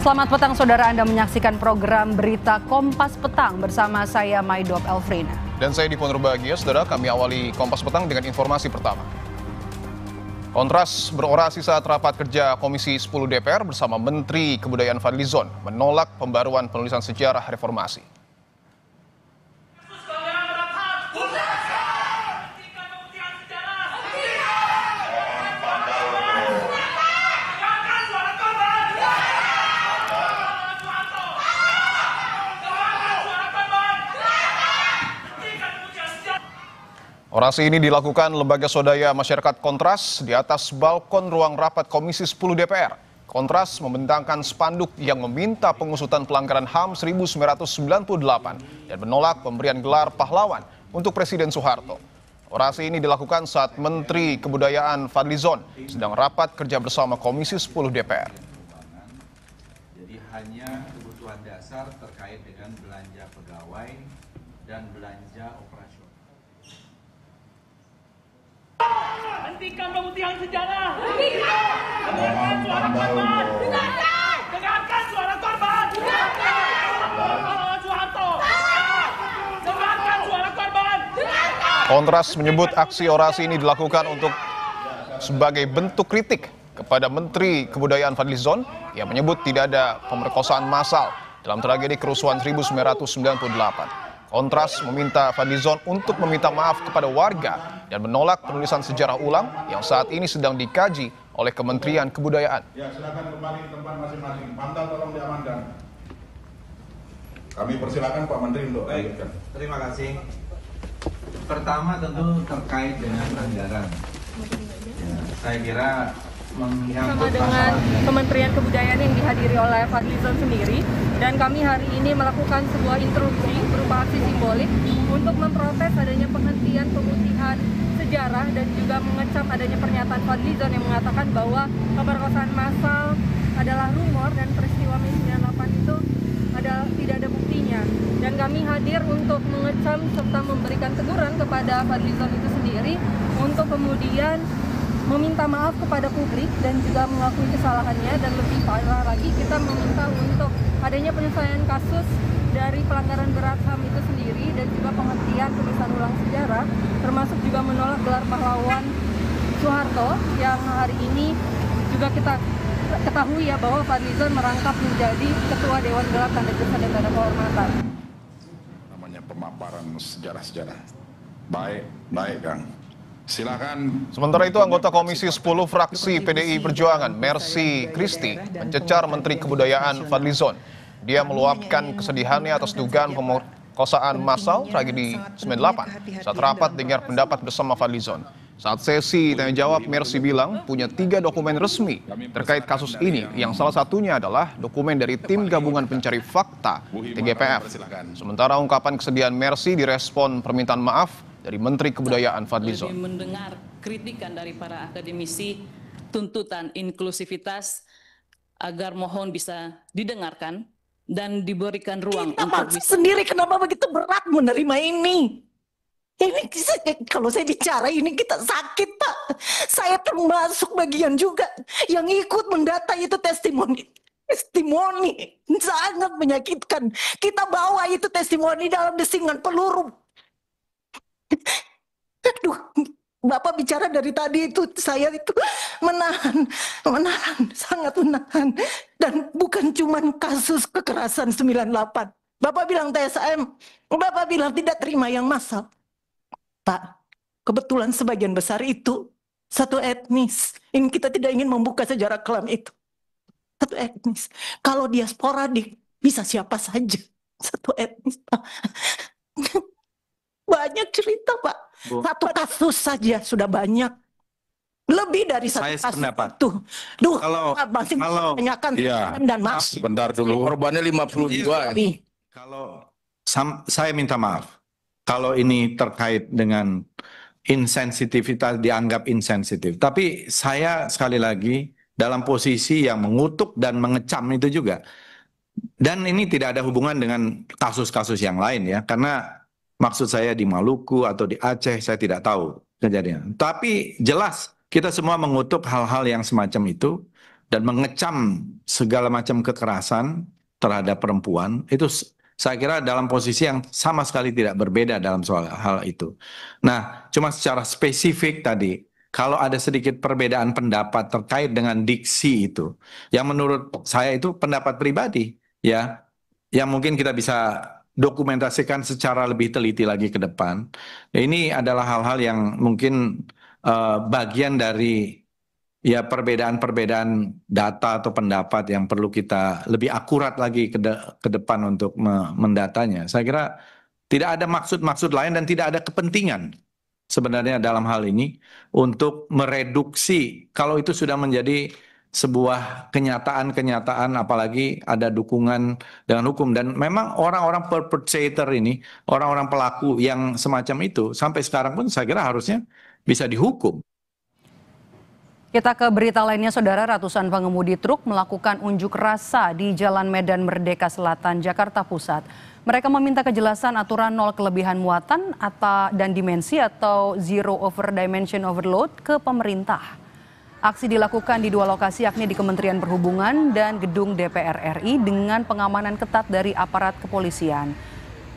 Selamat petang saudara, Anda menyaksikan program Berita Kompas Petang bersama saya Maidop Elfrina. Dan saya Dipo Nurbahagia, saudara. Kami awali Kompas Petang dengan informasi pertama. Kontras berorasi saat rapat kerja Komisi 10 DPR bersama Menteri Kebudayaan Fadlizon menolak pembaruan penulisan sejarah reformasi. Orasi ini dilakukan Lembaga Swadaya Masyarakat Kontras di atas balkon ruang rapat Komisi 10 DPR. Kontras membentangkan spanduk yang meminta pengusutan pelanggaran HAM 1998 dan menolak pemberian gelar pahlawan untuk Presiden Soeharto. Orasi ini dilakukan saat Menteri Kebudayaan Fadlizon sedang rapat kerja bersama Komisi 10 DPR. Jadi hanya kebutuhan dasar terkait dengan belanja pegawai dan belanja operasional. Hentikan pemutihan sejarah. Dengarkan suara korban. Dengarkan suara korban. Soeharto. Dengarkan suara korban. Kontras menyebut aksi orasi ini dilakukan untuk sebagai bentuk kritik kepada Menteri Kebudayaan Fadlizon yang menyebut tidak ada pemerkosaan massal dalam tragedi kerusuhan 1998. Kontras meminta Fadlizon untuk meminta maaf kepada warga dan menolak penulisan sejarah ulang yang saat ini sedang dikaji oleh Kementerian Kebudayaan. Ya, silakan kembali ke tempat masing-masing. Pantau tolong diamankan. Kami persilakan Pak Menteri untuk lanjutkan. Terima kasih. Pertama tentu terkait dengan anggaran. Ya, saya kira sama dengan Kementerian Kebudayaan yang dihadiri oleh Fadlizon sendiri, dan kami hari ini melakukan sebuah interupsi berupa aksi simbolik untuk memprotes adanya penghentian pemutihan sejarah dan juga mengecam adanya pernyataan Fadlizon yang mengatakan bahwa pemerkosaan massal adalah rumor dan peristiwa Mei 98 itu tidak ada buktinya. Dan kami hadir untuk mengecam serta memberikan teguran kepada Fadlizon itu sendiri untuk kemudian meminta maaf kepada publik dan juga mengakui kesalahannya, dan lebih parah lagi kita meminta untuk adanya penyelesaian kasus dari pelanggaran berat HAM itu sendiri dan juga penghentian penulisan ulang sejarah, termasuk juga menolak gelar pahlawan Soeharto yang hari ini juga kita ketahui ya bahwa Fadlizon merangkap menjadi Ketua Dewan Gelar Tanda Jasa dan Tanda Kehormatan. Namanya pemaparan sejarah-sejarah. Baik Kang. Silakan. Sementara itu, anggota Komisi 10 fraksi PDI Perjuangan, Mercy Christy, mencecar Menteri Kebudayaan Fadlizon. Dia meluapkan kesedihannya atas dugaan pemerkosaan massal tragedi 98 saat rapat dengar pendapat bersama Fadlizon. Saat sesi tanya jawab, Mercy bilang punya 3 dokumen resmi terkait kasus ini, yang salah satunya adalah dokumen dari Tim Gabungan Pencari Fakta TGPF. Sementara ungkapan kesedihan Mercy direspon permintaan maaf dari Menteri Kebudayaan Fadlizon. Mendengar kritikan dari para akademisi, tuntutan inklusivitas agar mohon bisa didengarkan dan diberikan ruang kita untuk bisa sendiri kenapa begitu berat menerima ini. Ini kalau saya bicara ini kita sakit Pak. Saya termasuk bagian juga yang ikut mendata itu testimoni sangat menyakitkan. Kita bawa itu testimoni dalam desingan peluru. Aduh, Bapak bicara dari tadi itu saya itu menahan, sangat menahan. Dan bukan cuma kasus kekerasan 98. Bapak bilang TSM, Bapak bilang tidak terima yang massal. Pak, kebetulan sebagian besar itu satu etnis. Ini kita tidak ingin membuka sejarah kelam itu. Satu etnis. Kalau dia sporadik, bisa siapa saja. Satu etnis, Pak. Banyak cerita Pak. Bu. Satu kasus saja sudah banyak. Lebih dari satu saya kasus sependapat. itu. Duh, Masing tanyakan ya, dan Mas. Sebentar dulu. Korbannya 52. Kalau saya minta maaf. Kalau ini terkait dengan insensitivitas, dianggap insensitif. Tapi saya sekali lagi dalam posisi yang mengutuk dan mengecam itu juga. Dan ini tidak ada hubungan dengan kasus-kasus yang lain ya. Karena maksud saya di Maluku atau di Aceh, saya tidak tahu kejadian. Tapi jelas kita semua mengutuk hal-hal yang semacam itu. dan mengecam segala macam kekerasan terhadap perempuan, itu saya kira dalam posisi yang sama sekali tidak berbeda dalam soal hal itu. Nah, cuma secara spesifik tadi, kalau ada sedikit perbedaan pendapat terkait dengan diksi itu, yang menurut saya itu pendapat pribadi, ya, yang mungkin kita bisa dokumentasikan secara lebih teliti lagi ke depan. Ini adalah hal-hal yang mungkin bagian dari ya perbedaan-perbedaan data atau pendapat yang perlu kita lebih akurat lagi ke depan untuk mendatanya. Saya kira tidak ada maksud-maksud lain dan tidak ada kepentingan sebenarnya dalam hal ini untuk mereduksi kalau itu sudah menjadi sebuah kenyataan-kenyataan, apalagi ada dukungan dengan hukum. Dan memang orang-orang perpetrator ini, orang-orang pelaku yang semacam itu sampai sekarang pun saya kira harusnya bisa dihukum. Kita ke berita lainnya, Saudara. Ratusan pengemudi truk melakukan unjuk rasa di Jalan Medan Merdeka Selatan, Jakarta Pusat. Mereka meminta kejelasan aturan nol kelebihan muatan dan dimensi atau zero over dimension overload ke pemerintah. Aksi dilakukan di 2 lokasi, yakni di Kementerian Perhubungan dan Gedung DPR RI dengan pengamanan ketat dari aparat kepolisian.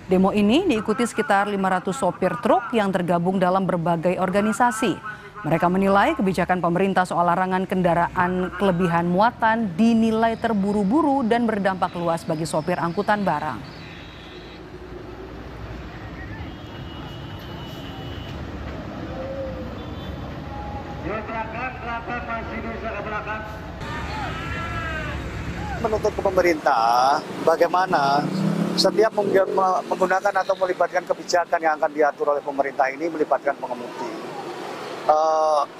Demo ini diikuti sekitar 500 sopir truk yang tergabung dalam berbagai organisasi. Mereka menilai kebijakan pemerintah soal larangan kendaraan kelebihan muatan dinilai terburu-buru dan berdampak luas bagi sopir angkutan barang. Menuntut ke pemerintah bagaimana setiap menggunakan atau melibatkan kebijakan yang akan diatur oleh pemerintah ini melibatkan pengemudi.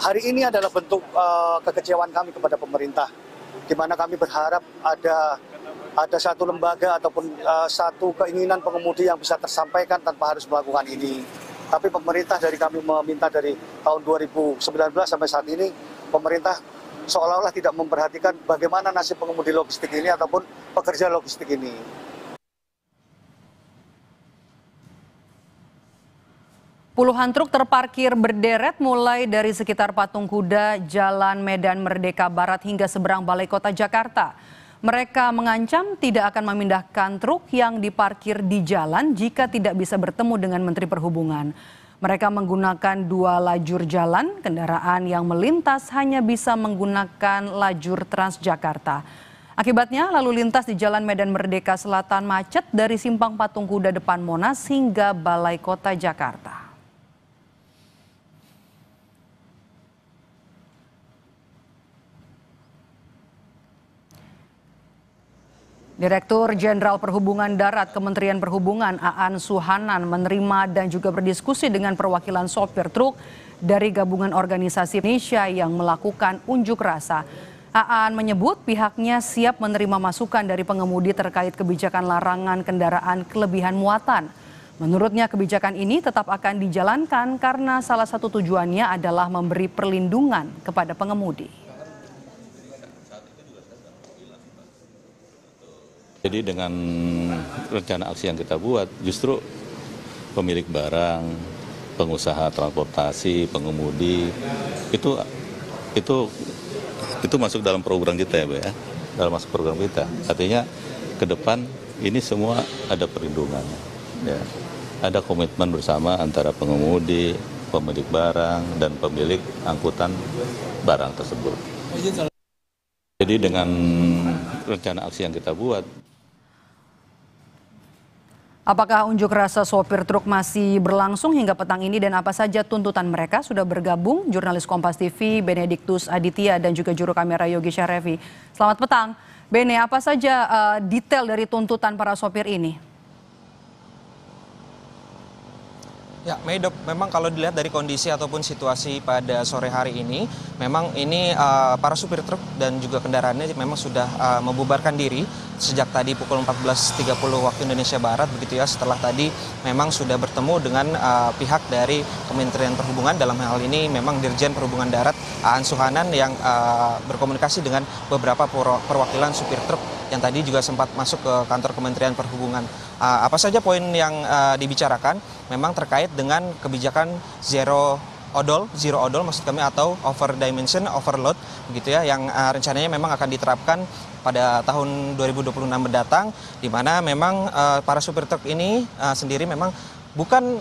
Hari ini adalah bentuk kekecewaan kami kepada pemerintah, di mana kami berharap ada satu lembaga ataupun satu keinginan pengemudi yang bisa tersampaikan tanpa harus melakukan ini. Tapi pemerintah dari kami meminta dari tahun 2019 sampai saat ini, pemerintah seolah-olah tidak memperhatikan bagaimana nasib pengemudi logistik ini ataupun pekerja logistik ini. Puluhan truk terparkir berderet mulai dari sekitar Patung Kuda, Jalan Medan Merdeka Barat hingga seberang Balai Kota Jakarta. Mereka mengancam tidak akan memindahkan truk yang diparkir di jalan jika tidak bisa bertemu dengan Menteri Perhubungan. Mereka menggunakan 2 lajur jalan, kendaraan yang melintas hanya bisa menggunakan lajur Transjakarta. Akibatnya lalu lintas di Jalan Medan Merdeka Selatan macet dari Simpang Patung Kuda depan Monas hingga Balai Kota Jakarta. Direktur Jenderal Perhubungan Darat Kementerian Perhubungan Aan Suhanan menerima dan juga berdiskusi dengan perwakilan sopir truk dari gabungan organisasi Indonesia yang melakukan unjuk rasa. Aan menyebut pihaknya siap menerima masukan dari pengemudi terkait kebijakan larangan kendaraan kelebihan muatan. Menurutnya kebijakan ini tetap akan dijalankan karena salah satu tujuannya adalah memberi perlindungan kepada pengemudi. Jadi dengan rencana aksi yang kita buat, justru pemilik barang, pengusaha transportasi, pengemudi, itu masuk dalam program kita ya, Bu ya, dalam masuk program kita. Artinya ke depan ini semua ada perlindungan, ya, ada komitmen bersama antara pengemudi, pemilik barang dan pemilik angkutan barang tersebut. Jadi dengan rencana aksi yang kita buat. Apakah unjuk rasa sopir truk masih berlangsung hingga petang ini dan apa saja tuntutan mereka? Sudah bergabung jurnalis Kompas TV Benediktus Aditya dan juga juru kamera Yogi Syarevi. Selamat petang. Bene, apa saja detail dari tuntutan para sopir ini? Ya, Maidop, memang kalau dilihat dari kondisi ataupun situasi pada sore hari ini, memang ini para supir truk dan juga kendaraannya memang sudah membubarkan diri sejak tadi pukul 14.30 waktu Indonesia Barat, begitu ya. Setelah tadi memang sudah bertemu dengan pihak dari Kementerian Perhubungan, dalam hal ini memang Dirjen Perhubungan Darat Aan Suhanan yang berkomunikasi dengan beberapa perwakilan supir truk yang tadi juga sempat masuk ke kantor Kementerian Perhubungan. Apa saja poin yang dibicarakan? Memang terkait dengan kebijakan zero odol, zero odol maksud kami, atau over dimension, overload begitu ya, yang rencananya memang akan diterapkan pada tahun 2026 mendatang, di mana memang para supir truk ini sendiri memang bukan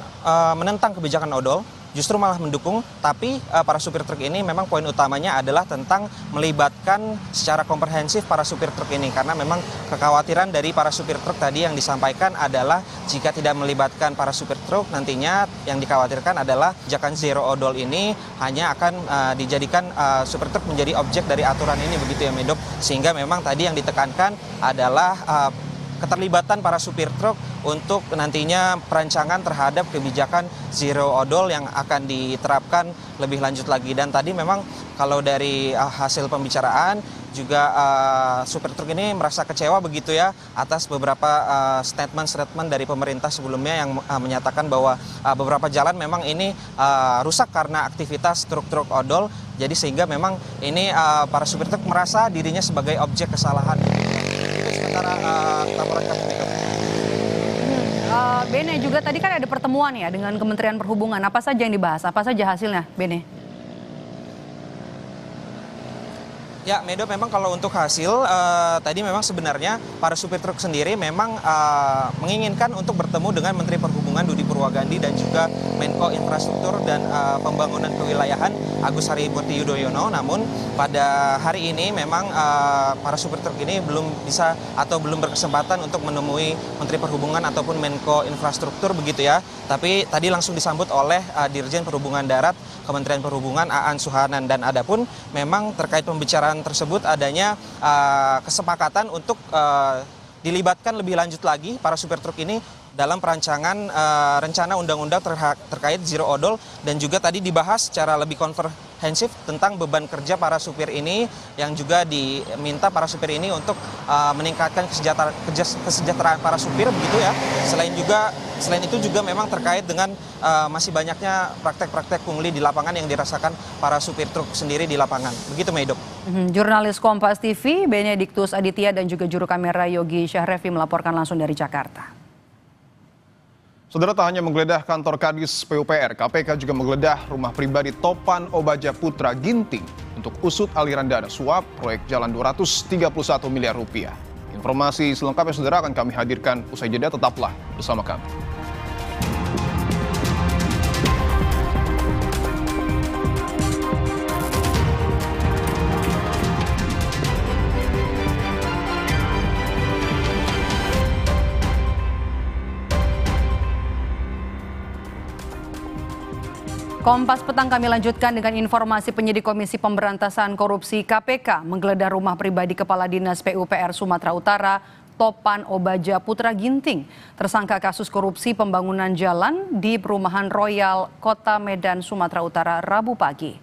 menentang kebijakan odol, justru malah mendukung, tapi para supir truk ini memang poin utamanya adalah tentang melibatkan secara komprehensif para supir truk ini, karena memang kekhawatiran dari para supir truk tadi yang disampaikan adalah jika tidak melibatkan para supir truk, nantinya yang dikhawatirkan adalah kebijakan zero odol ini hanya akan dijadikan supir truk menjadi objek dari aturan ini begitu ya Medok, sehingga memang tadi yang ditekankan adalah keterlibatan para supir truk untuk nantinya perancangan terhadap kebijakan zero odol yang akan diterapkan lebih lanjut lagi. Dan tadi memang kalau dari hasil pembicaraan juga supir truk ini merasa kecewa begitu ya atas beberapa statement dari pemerintah sebelumnya yang menyatakan bahwa beberapa jalan memang ini rusak karena aktivitas truk-truk odol. Jadi sehingga memang ini para supir truk merasa dirinya sebagai objek kesalahan. Itu sementara laporan kami. Bene, juga tadi kan ada pertemuan ya dengan Kementerian Perhubungan. Apa saja yang dibahas? Apa saja hasilnya, Bene? Ya, Medo, memang kalau untuk hasil tadi memang sebenarnya para supir truk sendiri memang menginginkan untuk bertemu dengan Menteri Perhubungan Budi Purwagandi dan juga Menko Infrastruktur dan Pembangunan Kewilayahan Agus Harimurti Yudhoyono. Namun pada hari ini memang para supir truk ini belum bisa atau belum berkesempatan untuk menemui Menteri Perhubungan ataupun Menko Infrastruktur begitu ya. Tapi tadi langsung disambut oleh Dirjen Perhubungan Darat Kementerian Perhubungan Aan Suhanan, dan adapun memang terkait pembicaraan tersebut adanya kesepakatan untuk dilibatkan lebih lanjut lagi para supir truk ini dalam perancangan rencana undang-undang terkait zero odol, dan juga tadi dibahas secara lebih komprehensif tentang beban kerja para supir ini, yang juga diminta para supir ini untuk meningkatkan kesejahteraan para supir begitu ya. Selain itu juga memang terkait dengan masih banyaknya praktek-praktek pungli di lapangan yang dirasakan para supir truk sendiri di lapangan. Begitu, Meidop. Jurnalis Kompas TV Benediktus Aditya dan juga juru kamera Yogi Syahrevi melaporkan langsung dari Jakarta. Saudara, tak hanya menggeledah kantor Kadis PUPR, KPK juga menggeledah rumah pribadi Topan Obaja Putra Ginting untuk usut aliran dana suap proyek jalan 231 miliar rupiah. Informasi selengkapnya saudara akan kami hadirkan usai jeda, tetaplah bersama kami. Kompas Petang kami lanjutkan dengan informasi penyidik Komisi Pemberantasan Korupsi KPK menggeledah rumah pribadi Kepala Dinas PUPR Sumatera Utara Topan Obaja Putra Ginting, tersangka kasus korupsi pembangunan jalan di Perumahan Royal Kota Medan, Sumatera Utara, Rabu pagi.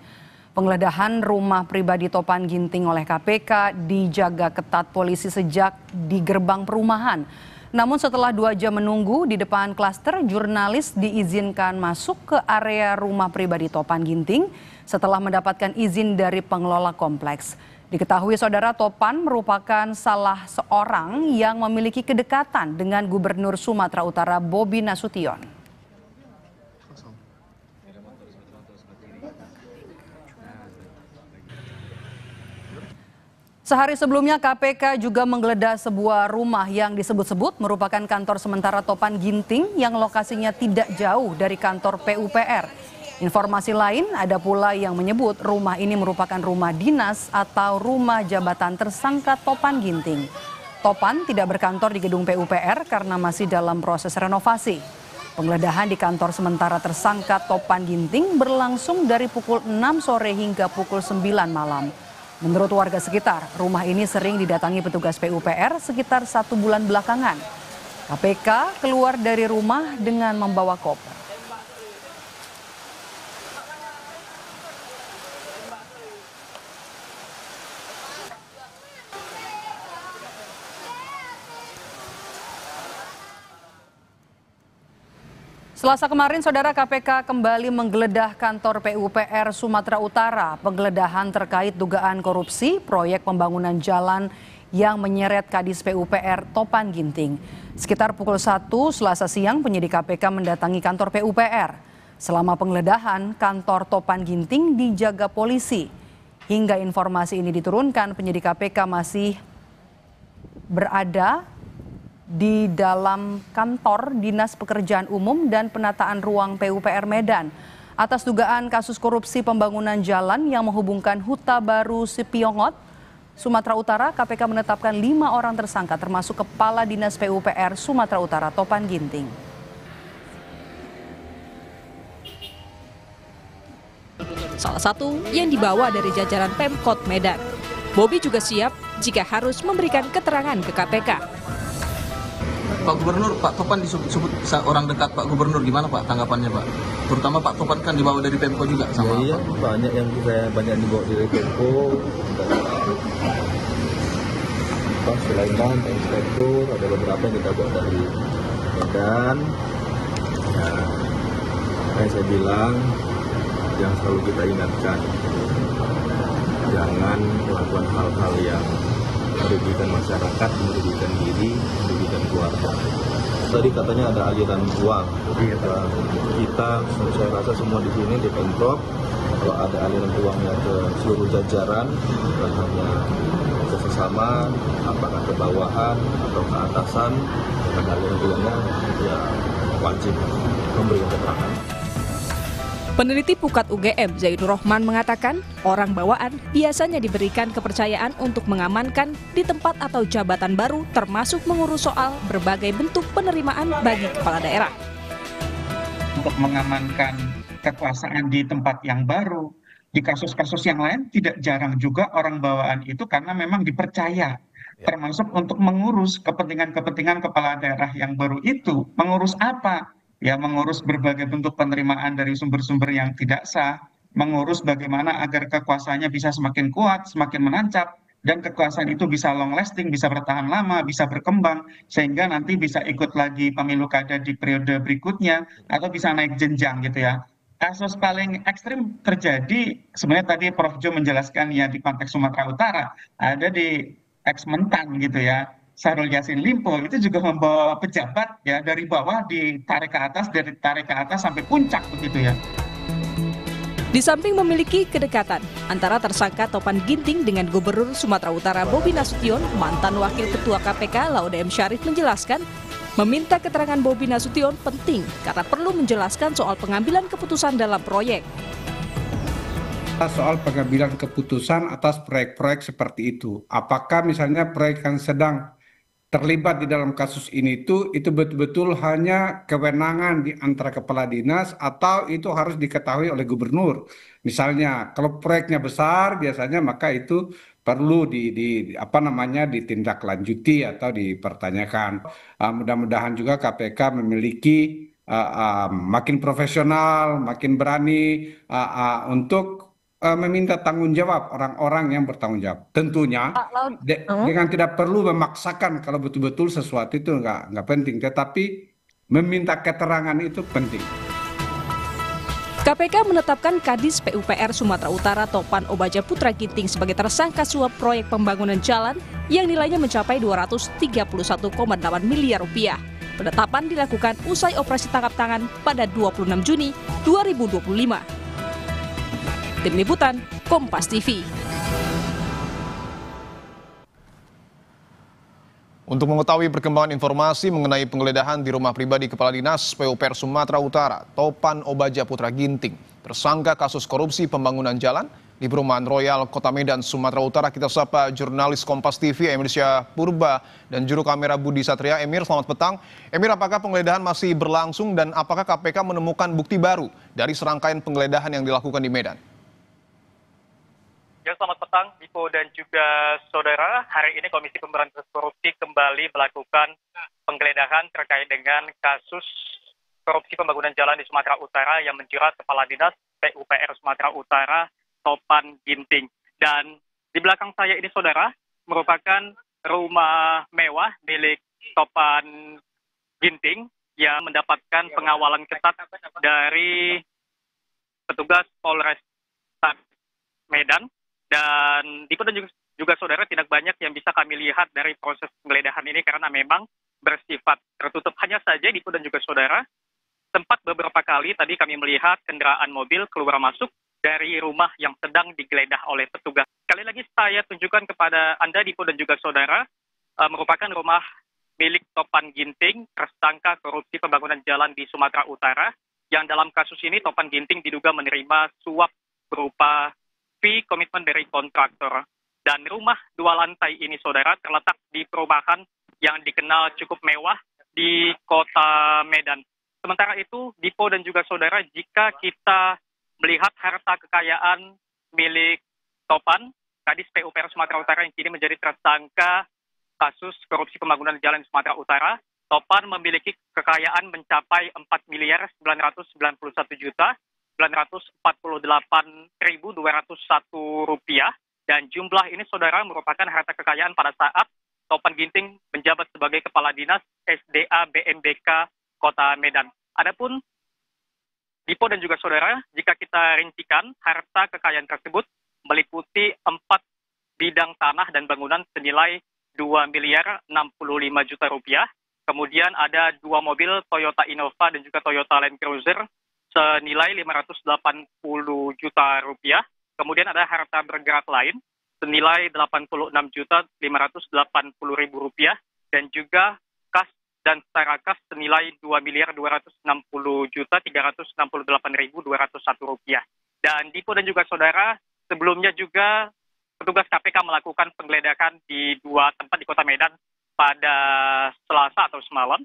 Penggeledahan rumah pribadi Topan Ginting oleh KPK dijaga ketat polisi sejak di gerbang perumahan. Namun setelah 2 jam menunggu di depan klaster, jurnalis diizinkan masuk ke area rumah pribadi Topan Ginting setelah mendapatkan izin dari pengelola kompleks. Diketahui saudara, Topan merupakan salah seorang yang memiliki kedekatan dengan Gubernur Sumatera Utara Bobi Nasution. Sehari sebelumnya KPK juga menggeledah sebuah rumah yang disebut-sebut merupakan kantor sementara Topan Ginting yang lokasinya tidak jauh dari kantor PUPR. Informasi lain ada pula yang menyebut rumah ini merupakan rumah dinas atau rumah jabatan tersangka Topan Ginting. Topan tidak berkantor di gedung PUPR karena masih dalam proses renovasi. Penggeledahan di kantor sementara tersangka Topan Ginting berlangsung dari pukul 6 sore hingga pukul 9 malam. Menurut warga sekitar, rumah ini sering didatangi petugas PUPR sekitar 1 bulan belakangan. KPK keluar dari rumah dengan membawa koper. Selasa kemarin, saudara, KPK kembali menggeledah kantor PUPR Sumatera Utara. Penggeledahan terkait dugaan korupsi proyek pembangunan jalan yang menyeret Kadis PUPR Topan Ginting. Sekitar pukul 1 Selasa siang, penyidik KPK mendatangi kantor PUPR. Selama penggeledahan, kantor Topan Ginting dijaga polisi. Hingga informasi ini diturunkan, penyidik KPK masih berada di dalam kantor Dinas Pekerjaan Umum dan Penataan Ruang PUPR Medan atas dugaan kasus korupsi pembangunan jalan yang menghubungkan Huta Baru Sipiongot, Sumatera Utara. KPK menetapkan 5 orang tersangka termasuk Kepala Dinas PUPR Sumatera Utara Topan Ginting. Salah satu yang dibawa dari jajaran Pemkot Medan. Bobi juga siap jika harus memberikan keterangan ke KPK. Pak Gubernur, Pak Topan disebut orang dekat Pak Gubernur, gimana Pak tanggapannya Pak? Terutama Pak Topan kan dibawa dari Pemko juga sama iya, banyak yang banyak dibawa dari Pemko. Pak Sulaiman, Pak Inspektur, ada beberapa yang kita bawa dari Medan. Nah, kayak saya bilang, yang selalu kita ingatkan, jangan melakukan hal-hal yang merugikan masyarakat, merugikan diri, merugikan keluarga. Tadi katanya ada aliran uang. Kita, saya rasa semua di sini di Pemprov, kalau ada aliran uangnya ke seluruh jajaran, bukan hanya ke sesama, apakah ke bawahan atau ke atasan, ada aliran uangnya, ya wajib memberikan keterangan. Peneliti Pukat UGM Zaidur Rohman mengatakan orang bawaan biasanya diberikan kepercayaan untuk mengamankan di tempat atau jabatan baru, termasuk mengurus soal berbagai bentuk penerimaan bagi kepala daerah. Untuk mengamankan kekuasaan di tempat yang baru, di kasus-kasus yang lain tidak jarang juga orang bawaan itu karena memang dipercaya, termasuk untuk mengurus kepentingan-kepentingan kepala daerah yang baru itu. Mengurus apa? Ya, mengurus berbagai bentuk penerimaan dari sumber-sumber yang tidak sah, mengurus bagaimana agar kekuasaannya bisa semakin kuat, semakin menancap, dan kekuasaan itu bisa long lasting, bisa bertahan lama, bisa berkembang, sehingga nanti bisa ikut lagi pemilu kada di periode berikutnya, atau bisa naik jenjang gitu ya. Kasus paling ekstrim terjadi, sebenarnya tadi Prof. Jo menjelaskan ya di konteks Sumatera Utara, ada di ex-Mentan gitu ya. Syahrul Yassin Limpo itu juga membawa pejabat ya dari bawah ditarik ke atas, dari tarik ke atas sampai puncak begitu ya. Di samping memiliki kedekatan antara tersangka Topan Ginting dengan Gubernur Sumatera Utara Bobi Nasution, mantan Wakil Ketua KPK Laude M. Syarif menjelaskan, meminta keterangan Bobi Nasution penting karena perlu menjelaskan soal pengambilan keputusan dalam proyek. Soal pengambilan keputusan atas proyek-proyek seperti itu. Apakah misalnya proyek yang sedang terlibat di dalam kasus ini itu betul-betul hanya kewenangan di antara kepala dinas atau itu harus diketahui oleh gubernur. Misalnya kalau proyeknya besar biasanya maka itu perlu ditindaklanjuti atau dipertanyakan. Mudah-mudahan juga KPK memiliki makin profesional, makin berani untuk meminta tanggung jawab orang-orang yang bertanggung jawab. Tentunya dengan tidak perlu memaksakan kalau betul-betul sesuatu itu nggak penting, tetapi meminta keterangan itu penting. KPK menetapkan Kadis PUPR Sumatera Utara Topan Obaja Putra Ginting sebagai tersangka suap proyek pembangunan jalan yang nilainya mencapai 231,8 miliar rupiah. Penetapan dilakukan usai operasi tangkap tangan pada 26 Juni 2025. Tim Liputan, Kompas TV. Untuk mengetahui perkembangan informasi mengenai penggeledahan di rumah pribadi Kepala Dinas PUPR Sumatera Utara, Topan Obaja Putra Ginting, tersangka kasus korupsi pembangunan jalan di Perumahan Royal Kota Medan, Sumatera Utara, kita sapa jurnalis Kompas TV Emir Purba dan juru kamera Budi Satria. Emir, selamat petang. Emir, apakah penggeledahan masih berlangsung dan apakah KPK menemukan bukti baru dari serangkaian penggeledahan yang dilakukan di Medan? Ya, selamat petang, Ipo dan juga saudara. Hari ini Komisi Pemberantasan Korupsi kembali melakukan penggeledahan terkait dengan kasus korupsi pembangunan jalan di Sumatera Utara yang menjerat Kepala Dinas PUPR Sumatera Utara Topan Ginting. Dan di belakang saya ini, saudara, merupakan rumah mewah milik Topan Ginting yang mendapatkan pengawalan ketat dari petugas Polres Medan. Dan Dipo dan juga saudara, tidak banyak yang bisa kami lihat dari proses penggeledahan ini karena memang bersifat tertutup. Hanya saja Dipo dan juga saudara, sempat beberapa kali tadi kami melihat kendaraan mobil keluar masuk dari rumah yang sedang digeledah oleh petugas. Sekali lagi saya tunjukkan kepada Anda, Dipo, dan juga saudara, merupakan rumah milik Topan Ginting, tersangka korupsi pembangunan jalan di Sumatera Utara, yang dalam kasus ini Topan Ginting diduga menerima suap berupa fee komitmen dari kontraktor. Dan rumah 2 lantai ini, saudara, terletak di perumahan yang dikenal cukup mewah di kota Medan. Sementara itu, Dipo dan juga saudara, jika kita melihat harta kekayaan milik Topan, Kadis PUPR Sumatera Utara yang kini menjadi tersangka kasus korupsi pembangunan jalan di Sumatera Utara, Topan memiliki kekayaan mencapai 4.991.948.201 rupiah, dan jumlah ini, saudara, merupakan harta kekayaan pada saat Topan Ginting menjabat sebagai Kepala Dinas SDA BMBK Kota Medan. Adapun Dipo dan juga saudara, jika kita rincikan, harta kekayaan tersebut meliputi 4 bidang tanah dan bangunan senilai 2.065 juta rupiah. Kemudian ada 2 mobil Toyota Innova dan juga Toyota Land Cruiser senilai 580 juta rupiah. Kemudian ada harta bergerak lain senilai 86.580.000 rupiah, dan juga kas dan setara kas senilai 2.260.368.201 rupiah. Dan Dipo dan juga saudara, sebelumnya juga petugas KPK melakukan penggeledahan di 2 tempat di Kota Medan pada Selasa atau semalam,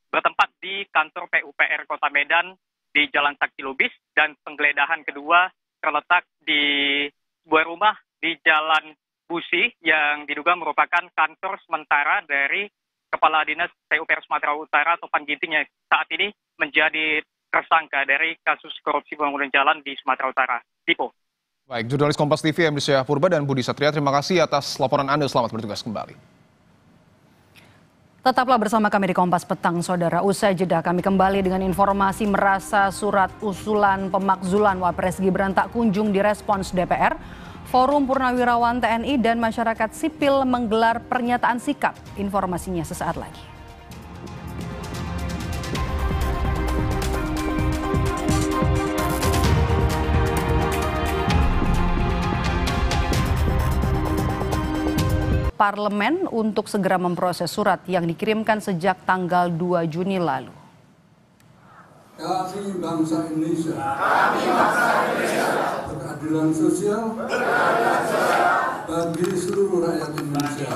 bertempat di kantor PUPR Kota Medan di Jalan Sakti Lubis, dan penggeledahan kedua terletak di sebuah rumah di Jalan Busi yang diduga merupakan kantor sementara dari Kepala Dinas PUPR Sumatera Utara Topan Ginting yang saat ini menjadi tersangka dari kasus korupsi pembangunan jalan di Sumatera Utara. Dipo. Baik, jurnalis Kompas TV Emri Syahpurba dan Budi Satria, terima kasih atas laporan Anda. Selamat bertugas kembali. Tetaplah bersama kami di Kompas Petang, saudara. Usai jeda kami kembali dengan informasi merasa surat usulan pemakzulan Wapres Gibran tak kunjung direspons DPR. Forum Purnawirawan TNI dan masyarakat sipil menggelar pernyataan sikap. Informasinya sesaat lagi. Parlemen untuk segera memproses surat yang dikirimkan sejak tanggal 2 Juni lalu. Kami bangsa Indonesia. Berkeadilan sosial. Bagi seluruh rakyat Indonesia.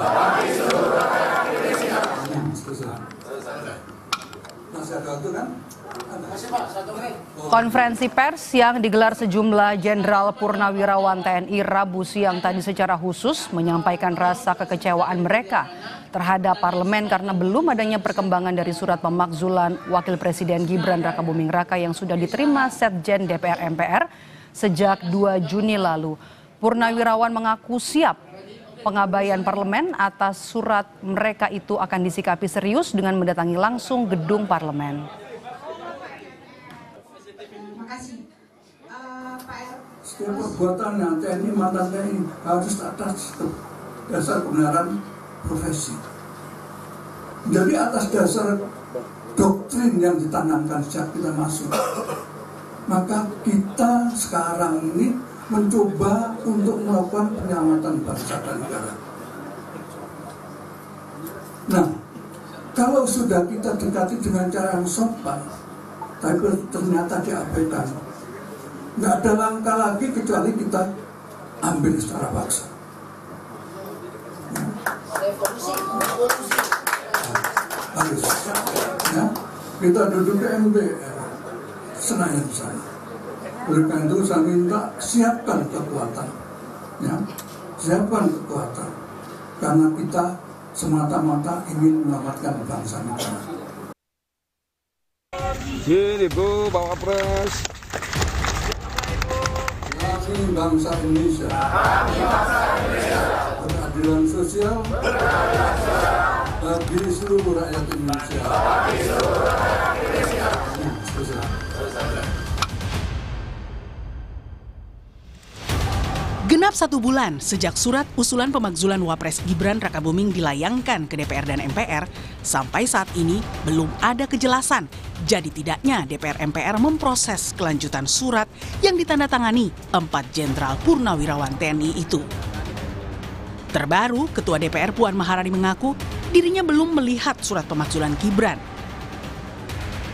Masih ada waktu kan? Konferensi pers yang digelar sejumlah jenderal purnawirawan TNI Rabu siang tadi secara khusus menyampaikan rasa kekecewaan mereka terhadap parlemen karena belum adanya perkembangan dari surat pemakzulan Wakil Presiden Gibran Rakabuming Raka yang sudah diterima Setjen DPR MPR sejak 2 Juni lalu. Purnawirawan mengaku siap pengabaian parlemen atas surat mereka itu akan disikapi serius dengan mendatangi langsung gedung parlemen. Setiap perbuatan yang TNI mantan TNI harus atas dasar kebenaran profesi. Jadi atas dasar doktrin yang ditanamkan sejak kita masuk, maka kita sekarang ini mencoba untuk melakukan penyelamatan bangsa dan negara. Nah, kalau sudah kita dekati dengan cara yang sopan, tapi ternyata diabaikan, nggak ada langkah lagi kecuali kita ambil secara paksa. Harus, ya, kita duduk di MPR Senayan sana. Oleh karena itu saya minta siapkan kekuatan, ya, siapkan kekuatan, karena kita semata-mata ingin menyelamatkan bangsa negara. Sini Bu, Bapak Pres. Kami bangsa Indonesia. Berkeadilan sosial. Bagi seluruh rakyat Indonesia. Genap 1 bulan sejak surat usulan pemakzulan Wapres Gibran Rakabuming dilayangkan ke DPR dan MPR, sampai saat ini belum ada kejelasan Jadi tidaknya DPR MPR memproses kelanjutan surat yang ditandatangani 4 Jenderal Purnawirawan TNI itu. Terbaru, Ketua DPR Puan Maharani mengaku dirinya belum melihat surat pemakzulan Gibran.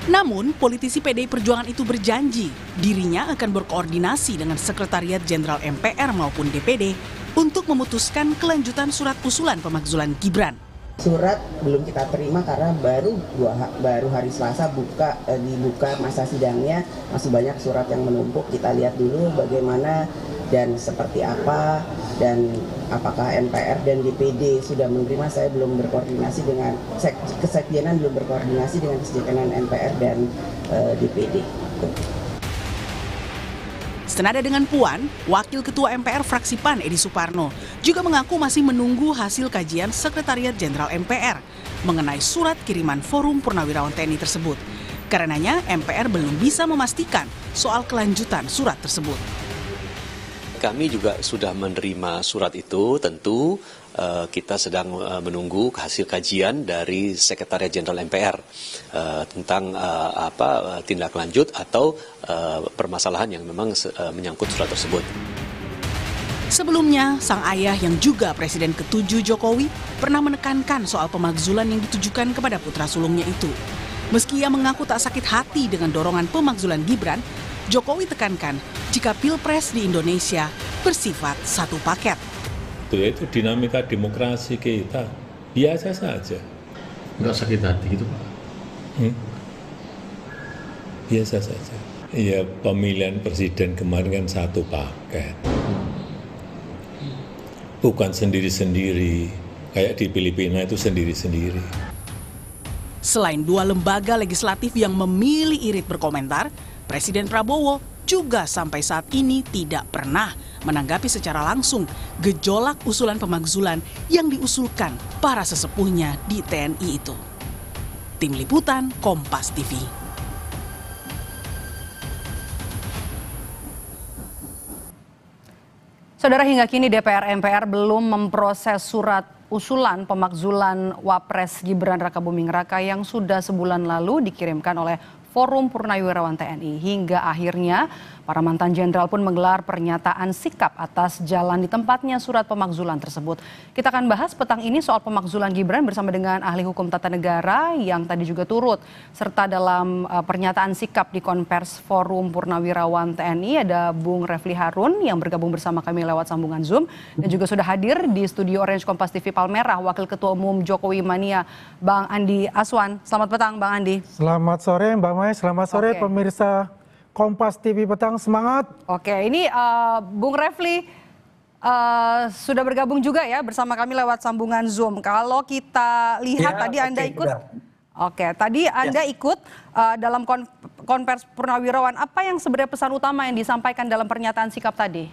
Namun, politisi PDI Perjuangan itu berjanji dirinya akan berkoordinasi dengan Sekretariat Jenderal MPR maupun DPD untuk memutuskan kelanjutan surat usulan pemakzulan Gibran. Surat belum kita terima karena baru hari Selasa dibuka masa sidangnya, masih banyak surat yang menumpuk. Kita lihat dulu bagaimana dan seperti apa, dan apakah MPR dan DPD sudah menerima. Saya belum berkoordinasi dengan Kesekjenan, belum berkoordinasi dengan Kesekjenan MPR dan DPD. Senada dengan Puan, Wakil Ketua MPR fraksi PAN Edi Suparno juga mengaku masih menunggu hasil kajian Sekretariat Jenderal MPR mengenai surat kiriman Forum Purnawirawan TNI tersebut. Karenanya MPR belum bisa memastikan soal kelanjutan surat tersebut. Kami juga sudah menerima surat itu, tentu kita sedang menunggu hasil kajian dari Sekretariat Jenderal MPR tentang tindak lanjut atau permasalahan yang memang menyangkut surat tersebut. Sebelumnya, sang ayah yang juga Presiden ke-7 Jokowi pernah menekankan soal pemakzulan yang ditujukan kepada putra sulungnya itu. Meski ia mengaku tak sakit hati dengan dorongan pemakzulan Gibran, Jokowi tekankan jika Pilpres di Indonesia bersifat satu paket. Itu dinamika demokrasi kita, biasa saja. Nggak sakit hati gitu Pak? Biasa saja. Iya, pemilihan presiden kemarin kan satu paket. Bukan sendiri-sendiri, kayak di Filipina itu sendiri-sendiri. Selain 2 lembaga legislatif yang memilih irit berkomentar, Presiden Prabowo juga sampai saat ini tidak pernah menanggapi secara langsung gejolak usulan pemakzulan yang diusulkan para sesepuhnya di TNI itu. Tim Liputan Kompas TV. Saudara, hingga kini DPR MPR belum memproses surat usulan pemakzulan Wapres Gibran Rakabuming Raka yang sudah sebulan lalu dikirimkan oleh Forum Purnawirawan TNI. Hingga akhirnya para mantan jenderal pun menggelar pernyataan sikap atas jalan di tempatnya surat pemakzulan tersebut. Kita akan bahas petang ini soal pemakzulan Gibran bersama dengan ahli hukum tata negara yang tadi juga turut serta dalam pernyataan sikap di Konvers Forum Purnawirawan TNI. Ada Bung Refli Harun yang bergabung bersama kami lewat sambungan Zoom, dan juga sudah hadir di studio Orange Kompas TV Palmerah Wakil Ketua Umum Jokowi Mania, Bang Andi Aswan. Selamat petang Bang Andi. Selamat sore Mbak Mai, selamat sore pemirsa Kompas TV Petang, semangat. Oke, ini Bung Refli sudah bergabung juga ya bersama kami lewat sambungan Zoom. Kalau kita lihat tadi Anda ikut, tadi Anda ikut dalam Konvers Purnawirawan. Apa yang sebenarnya pesan utama yang disampaikan dalam pernyataan sikap tadi?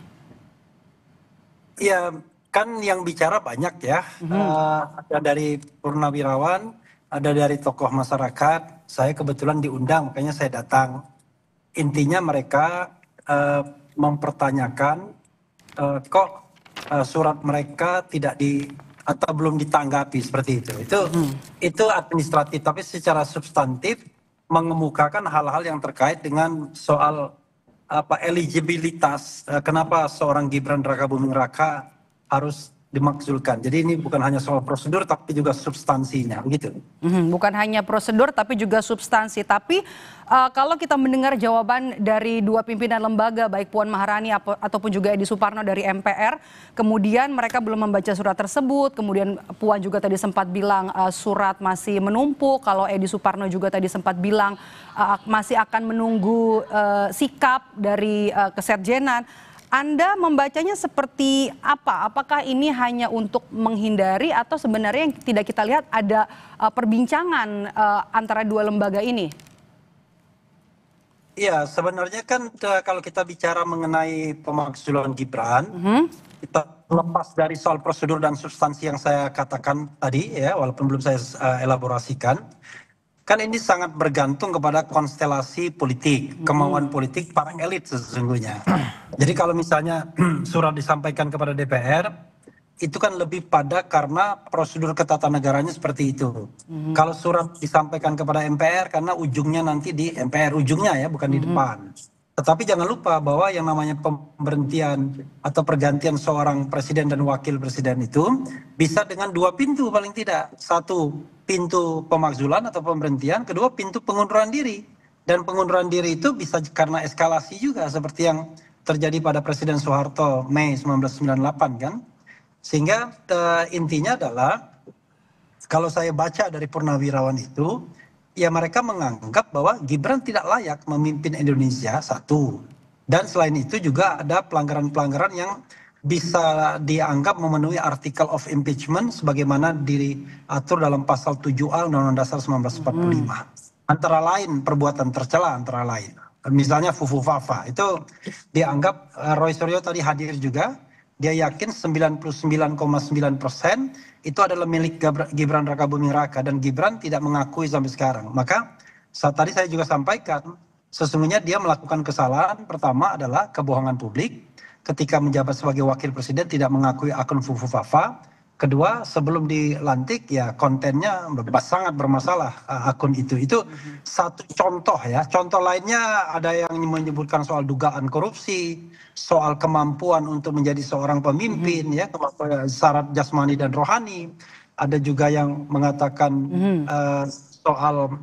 Ya, kan yang bicara banyak ya. Ada dari Purnawirawan, ada dari tokoh masyarakat. Saya kebetulan diundang, makanya saya datang. Intinya mereka mempertanyakan kok surat mereka tidak atau belum ditanggapi seperti itu. Itu administratif, tapi secara substantif mengemukakan hal-hal yang terkait dengan soal eligibilitas, kenapa seorang Gibran Rakabuming Raka harus dimakzulkan. Jadi ini bukan hanya soal prosedur tapi juga substansinya, begitu. Bukan hanya prosedur tapi juga substansi. Tapi kalau kita mendengar jawaban dari 2 pimpinan lembaga baik Puan Maharani ataupun juga Edi Suparno dari MPR, kemudian mereka belum membaca surat tersebut. Kemudian Puan juga tadi sempat bilang surat masih menumpuk. Kalau Edi Suparno juga tadi sempat bilang masih akan menunggu sikap dari Kesekjenan. Anda membacanya seperti apa? Apakah ini hanya untuk menghindari atau sebenarnya yang tidak kita lihat ada perbincangan antara 2 lembaga ini? Iya, sebenarnya kan kalau kita bicara mengenai pemakzulan Gibran, kita lepas dari soal prosedur dan substansi yang saya katakan tadi ya, walaupun belum saya elaborasikan. Kan ini sangat bergantung kepada konstelasi politik, kemauan politik para elit sesungguhnya. Jadi kalau misalnya surat disampaikan kepada DPR, itu kan lebih pada karena prosedur ketatanegaranya seperti itu. Kalau surat disampaikan kepada MPR karena ujungnya nanti di MPR, ujungnya ya, bukan di depan. Tetapi jangan lupa bahwa yang namanya pemberhentian atau pergantian seorang presiden dan wakil presiden itu bisa dengan 2 pintu paling tidak. 1 pintu pemakzulan atau pemberhentian, kedua pintu pengunduran diri. Dan pengunduran diri itu bisa karena eskalasi juga seperti yang terjadi pada Presiden Soeharto Mei 1998 kan. Sehingga intinya adalah kalau saya baca dari purnawirawan itu, ya mereka menganggap bahwa Gibran tidak layak memimpin Indonesia, 1. Dan selain itu juga ada pelanggaran-pelanggaran yang bisa dianggap memenuhi artikel of impeachment sebagaimana diatur dalam pasal 7A Undang-Undang Dasar 1945. Antara lain perbuatan tercela antara lain. Misalnya Fufu-Fafa itu dianggap Roy Suryo tadi hadir juga, dia yakin 99,9% itu adalah milik Gibran Rakabuming Raka dan Gibran tidak mengakui sampai sekarang. Maka tadi saya juga sampaikan sesungguhnya dia melakukan kesalahan pertama adalah kebohongan publik ketika menjabat sebagai wakil presiden tidak mengakui akun Fufu-Fafa. Kedua, sebelum dilantik ya kontennya sangat bermasalah akun itu. Itu satu contoh ya. Contoh lainnya ada yang menyebutkan soal dugaan korupsi, soal kemampuan untuk menjadi seorang pemimpin ya, syarat jasmani dan rohani. Ada juga yang mengatakan soal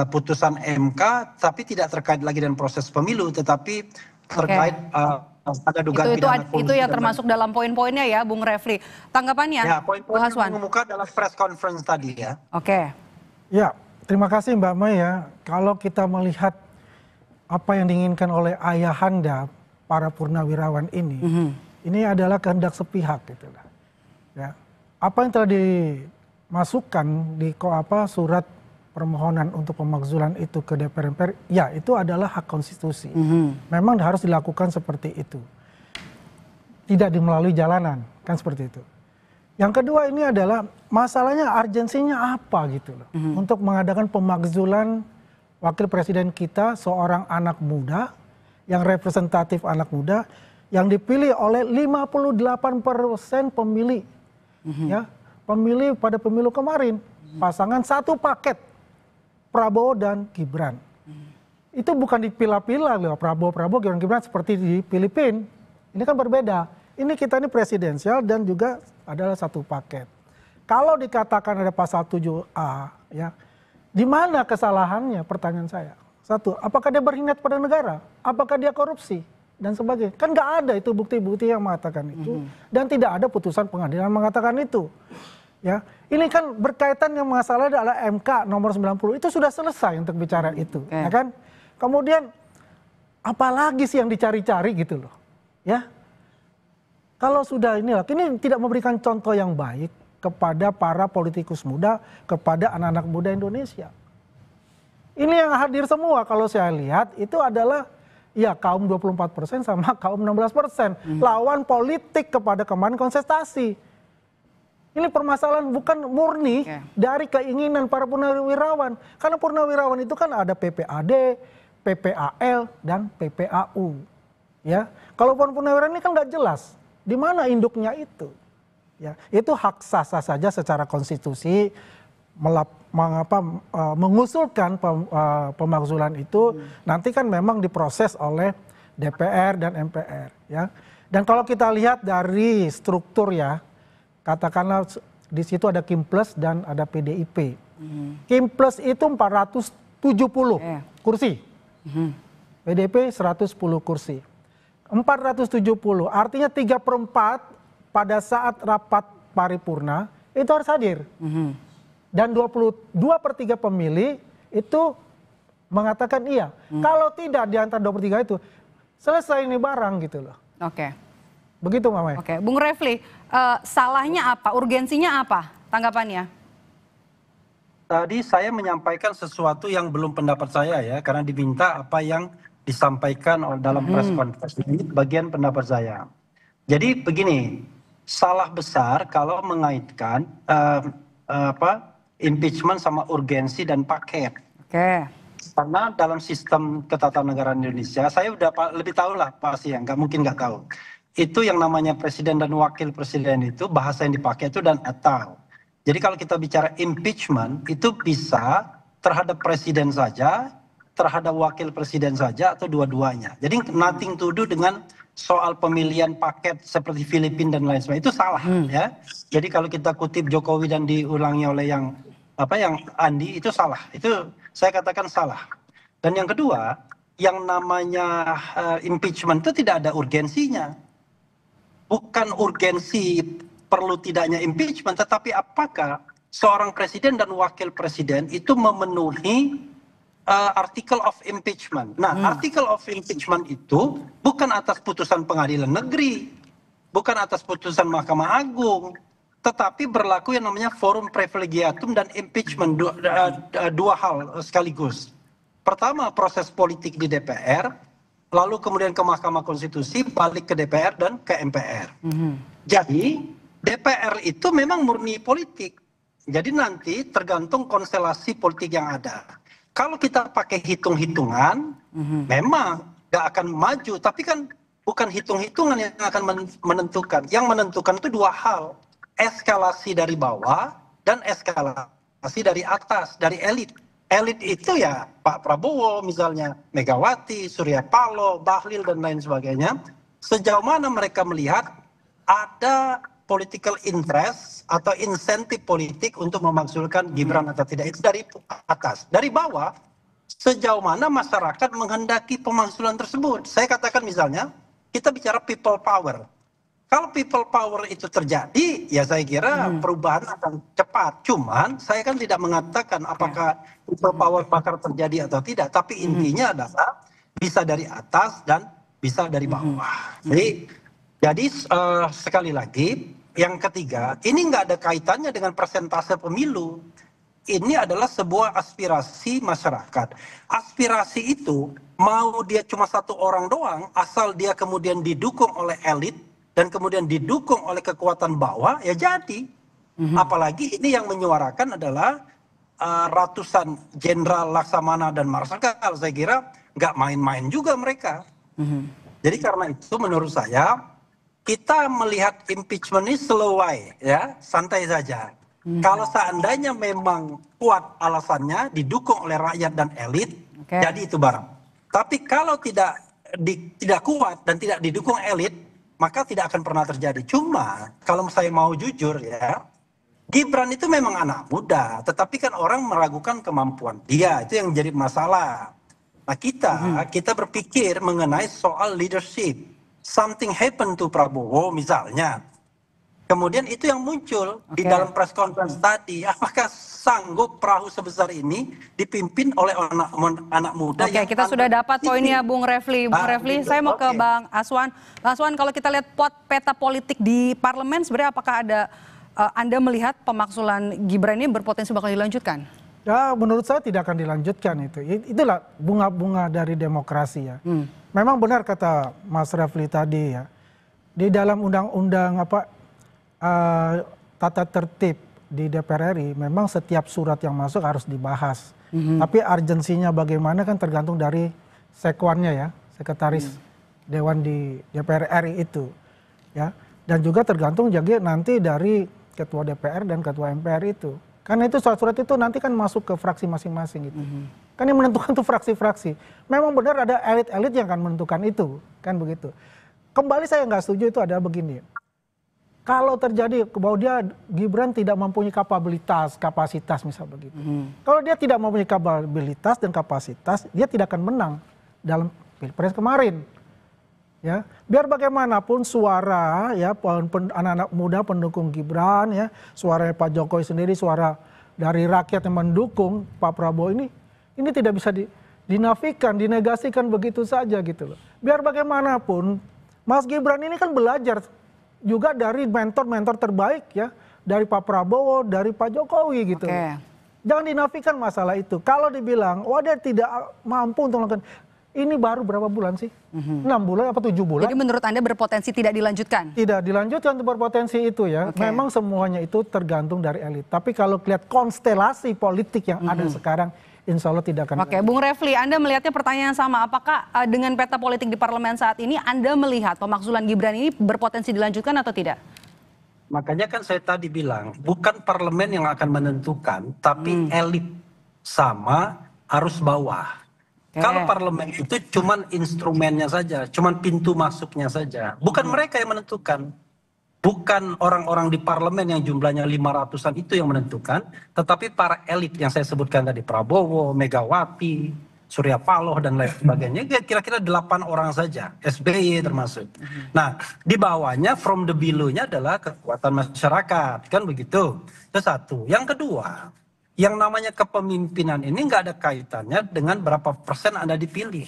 putusan MK tapi tidak terkait lagi dengan proses pemilu tetapi terkait ada dugaan itu yang termasuk dalam poin-poinnya ya, Bung Refli. Tanggapannya, ya, poin-poin yang mengemuka dalam press conference tadi ya. Oke. Ya, terima kasih Mbak Mai ya. Kalau kita melihat apa yang diinginkan oleh ayahanda para purnawirawan ini adalah kehendak sepihak gitu lah. Ya. Apa yang telah dimasukkan di surat permohonan untuk pemakzulan itu ke DPR MPR, ya itu adalah hak konstitusi. Memang harus dilakukan seperti itu. Tidak melalui jalanan, kan seperti itu. Yang kedua ini adalah masalahnya urgensinya apa gitu loh. Untuk mengadakan pemakzulan wakil presiden kita, seorang anak muda, yang representatif anak muda, yang dipilih oleh 58% pemilih. Ya, pemilih pada pemilu kemarin, pasangan satu paket. Prabowo dan Gibran. Itu bukan dipilah-pilah loh, Prabowo, Gibran seperti di Filipina. Ini kan berbeda. Ini kita ini presidensial dan juga adalah satu paket. Kalau dikatakan ada pasal 7A, ya, di mana kesalahannya? Pertanyaan saya. 1, apakah dia berkhianat pada negara? Apakah dia korupsi? Dan sebagainya. Kan nggak ada itu bukti-bukti yang mengatakan itu. Dan tidak ada putusan pengadilan yang mengatakan itu. Ya, ini kan berkaitan yang masalah adalah MK nomor 90 itu sudah selesai untuk bicara itu, ya kan? Kemudian apalagi sih yang dicari-cari gitu loh, ya? Kalau sudah ini tidak memberikan contoh yang baik kepada para politikus muda, kepada anak-anak muda Indonesia. Ini yang hadir semua kalau saya lihat itu adalah ya kaum 24% sama kaum 16%, lawan politik kepada kemarin kontestasi. Ini permasalahan bukan murni dari keinginan para purnawirawan. Karena purnawirawan itu kan ada PPAD, PPAL, dan PPAU. Ya, kalau purnawirawan ini kan nggak jelas di mana induknya itu. Ya, itu hak sah-sah saja secara konstitusi mengusulkan pemakzulan itu nanti kan memang diproses oleh DPR dan MPR. Ya, dan kalau kita lihat dari struktur ya. Katakanlah di situ ada Kim Plus dan ada PDIP. Kim Plus itu 470 kursi. PDIP 110 kursi. 470 artinya 3/4 pada saat rapat paripurna itu harus hadir. Dan 22/3 pemilih itu mengatakan iya. Kalau tidak di antara 23 itu selesai ini barang gitu loh. Oke. Begitu Mama. Oke, Bung Refli, salahnya apa? Urgensinya apa? Tanggapannya? Tadi saya menyampaikan sesuatu yang belum pendapat saya ya, karena diminta apa yang disampaikan dalam press conference. Ini bagian pendapat saya. Jadi begini, salah besar kalau mengaitkan impeachment sama urgensi dan paket. Oke. Karena dalam sistem ketatanegaraan Indonesia, saya udah lebih tahu lah pasti ya, nggak mungkin nggak tahu. itu yang namanya presiden dan wakil presiden itu bahasa yang dipakai itu dan atau. Jadi kalau kita bicara impeachment itu bisa terhadap presiden saja, terhadap wakil presiden saja atau dua-duanya. Jadi nothing to do dengan soal pemilihan paket seperti Filipina dan lain sebagainya, itu salah ya. Jadi kalau kita kutip Jokowi dan diulangi oleh yang Andi itu salah. Itu saya katakan salah. Dan yang kedua, yang namanya impeachment itu tidak ada urgensinya. Bukan urgensi perlu tidaknya impeachment, tetapi apakah seorang presiden dan wakil presiden itu memenuhi article of impeachment. Nah, article of impeachment itu bukan atas putusan pengadilan negeri, bukan atas putusan Mahkamah Agung, tetapi berlaku yang namanya forum privilegiatum dan impeachment, dua hal sekaligus. Pertama, proses politik di DPR, lalu kemudian ke Mahkamah Konstitusi, balik ke DPR dan ke MPR. Jadi, DPR itu memang murni politik. Jadi nanti tergantung konstelasi politik yang ada. Kalau kita pakai hitung-hitungan, memang nggak akan maju. Tapi kan bukan hitung-hitungan yang akan menentukan. Yang menentukan itu dua hal. Eskalasi dari bawah dan eskalasi dari atas, dari elit. Elit itu ya Pak Prabowo misalnya, Megawati, Surya Paloh, Bahlil dan lain sebagainya. Sejauh mana mereka melihat ada political interest atau insentif politik untuk memakzulkan Gibran atau tidak, itu dari atas. Dari bawah, sejauh mana masyarakat menghendaki pemakzulan tersebut. Saya katakan misalnya, kita bicara people power. Kalau people power itu terjadi, ya saya kira perubahan akan cepat. Cuman, saya kan tidak mengatakan apakah people power bakal terjadi atau tidak. Tapi intinya adalah bisa dari atas dan bisa dari bawah. Jadi sekali lagi, yang ketiga, ini nggak ada kaitannya dengan persentase pemilu. Ini adalah sebuah aspirasi masyarakat. Aspirasi itu, mau dia cuma satu orang doang, asal dia kemudian didukung oleh elit, dan kemudian didukung oleh kekuatan bawah, ya jadi. Apalagi ini yang menyuarakan adalah ratusan jenderal Laksamana dan Marsikal. Saya kira nggak main-main juga mereka. Jadi karena itu menurut saya, kita melihat impeachment ini slow way, ya, santai saja. Kalau seandainya memang kuat alasannya, didukung oleh rakyat dan elit, jadi itu barang. Tapi kalau tidak kuat dan tidak didukung elit, maka tidak akan pernah terjadi. Cuma kalau saya mau jujur ya, Gibran itu memang anak muda, tetapi kan orang meragukan kemampuan dia, itu yang jadi masalah. Nah kita berpikir mengenai soal leadership. Something happen to Prabowo misalnya. Kemudian itu yang muncul di dalam press conference tadi. Apakah sanggup perahu sebesar ini dipimpin oleh anak muda? Oke, kita sudah dapat poinnya Bung Refli. Bung Refli, saya mau ke Bang Aswan. Bang Aswan, kalau kita lihat peta politik di parlemen, sebenarnya apakah ada Anda melihat pemakzulan Gibran ini berpotensi bakal dilanjutkan? Ya, menurut saya tidak akan dilanjutkan itu. Itulah bunga-bunga dari demokrasi ya. Memang benar kata Mas Refli tadi ya. Di dalam undang-undang tata tertib di DPR RI memang setiap surat yang masuk harus dibahas. Tapi urgensinya bagaimana kan tergantung dari sekwannya ya, sekretaris Dewan di DPR RI itu. Ya. Dan juga tergantung juga nanti dari ketua DPR dan ketua MPR itu. Karena itu surat-surat itu nanti kan masuk ke fraksi masing-masing gitu. Kan yang menentukan tuh fraksi-fraksi. Memang benar ada elit-elit yang akan menentukan itu, kan begitu. Kembali saya nggak setuju itu adalah begini. Kalau terjadi bahwa dia Gibran tidak mempunyai kapasitas misal begitu. Kalau dia tidak mempunyai kapabilitas dan kapasitas, dia tidak akan menang dalam Pilpres kemarin. Ya, biar bagaimanapun suara ya anak-anak muda pendukung Gibran ya, suara Pak Jokowi sendiri, suara dari rakyat yang mendukung Pak Prabowo ini tidak bisa dinafikan, dinegasikan begitu saja gitu loh. Biar bagaimanapun Mas Gibran ini kan belajar juga dari mentor-mentor terbaik ya, dari Pak Prabowo, dari Pak Jokowi gitu. Jangan dinafikan masalah itu. Kalau dibilang, wah dia tidak mampu untuk melakukan, ini baru berapa bulan sih? 6 bulan apa 7 bulan? Jadi menurut Anda berpotensi tidak dilanjutkan? Tidak dilanjutkan untuk berpotensi itu ya. Memang semuanya itu tergantung dari elit. Tapi kalau lihat konstelasi politik yang ada sekarang, insya Allah tidak akan. Oke, Bung Refli, Anda melihatnya pertanyaan sama, apakah dengan peta politik di parlemen saat ini Anda melihat pemakzulan Gibran ini berpotensi dilanjutkan atau tidak? Makanya kan saya tadi bilang, bukan parlemen yang akan menentukan, tapi elit sama arus bawah. Kalau parlemen itu cuman instrumennya saja, cuman pintu masuknya saja. Bukan mereka yang menentukan. Bukan orang-orang di parlemen yang jumlahnya 500-an itu yang menentukan, tetapi para elit yang saya sebutkan tadi, Prabowo, Megawati, Surya Paloh, dan lain sebagainya, kira-kira 8 orang saja, SBY termasuk. Nah, di bawahnya from the below-nya adalah kekuatan masyarakat, kan begitu. Itu satu. Yang kedua, yang namanya kepemimpinan ini nggak ada kaitannya dengan berapa persen Anda dipilih.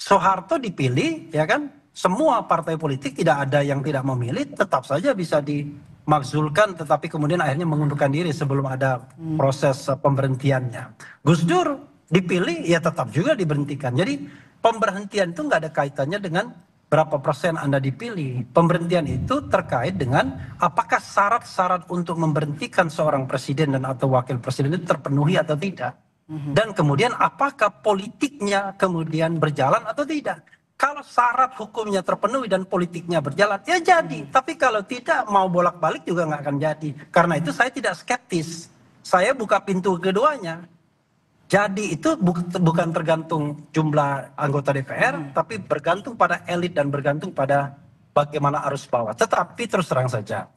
Soeharto dipilih, ya kan? Semua partai politik tidak ada yang tidak memilih, tetap saja bisa dimakzulkan, tetapi kemudian akhirnya mengundurkan diri sebelum ada proses pemberhentiannya. Gus Dur dipilih, ya tetap juga diberhentikan. Jadi pemberhentian itu nggak ada kaitannya dengan berapa persen Anda dipilih. Pemberhentian itu terkait dengan apakah syarat-syarat untuk memberhentikan seorang presiden dan atau wakil presiden itu terpenuhi atau tidak. Dan kemudian apakah politiknya kemudian berjalan atau tidak. Kalau syarat hukumnya terpenuhi dan politiknya berjalan, ya jadi. Tapi kalau tidak, mau bolak-balik juga nggak akan jadi. Karena itu saya tidak skeptis. Saya buka pintu keduanya. Jadi itu bukan tergantung jumlah anggota DPR, tapi bergantung pada elit dan bergantung pada bagaimana arus bawah. Tetapi terus terang saja,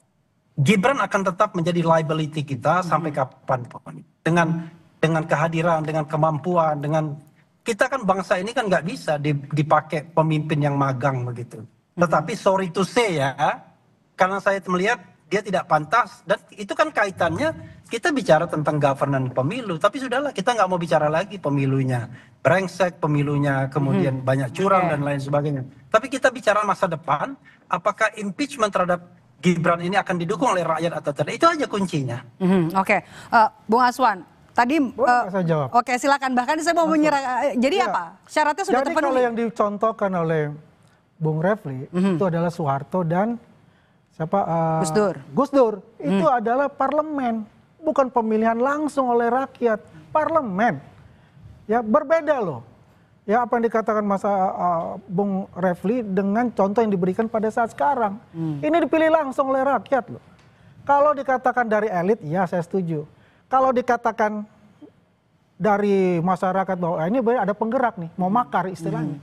Gibran akan tetap menjadi liability kita sampai kapanpun. Dengan kehadiran, dengan kemampuan, dengan kita kan bangsa ini kan nggak bisa dipakai pemimpin yang magang begitu. Tetapi sorry to say ya, karena saya melihat dia tidak pantas dan itu kan kaitannya kita bicara tentang governance pemilu. Tapi sudahlah kita nggak mau bicara lagi pemilunya brengsek, pemilunya kemudian banyak curang dan lain sebagainya. Tapi kita bicara masa depan, apakah impeachment terhadap Gibran ini akan didukung oleh rakyat atau tidak? Itu aja kuncinya. Oke, Bung Aswan. Tadi, oke silakan. Bahkan saya mau menyerah. Jadi apa? Syaratnya sudah terpenuhi. Jadi kalau yang dicontohkan oleh Bung Refli itu adalah Soeharto dan siapa? Gus Dur. Itu adalah parlemen, bukan pemilihan langsung oleh rakyat. Parlemen, ya berbeda loh. Ya apa yang dikatakan Bung Refli dengan contoh yang diberikan pada saat sekarang. Ini dipilih langsung oleh rakyat loh. Kalau dikatakan dari elit, ya saya setuju. Kalau dikatakan dari masyarakat bahwa ini ada penggerak nih, mau makar istilahnya,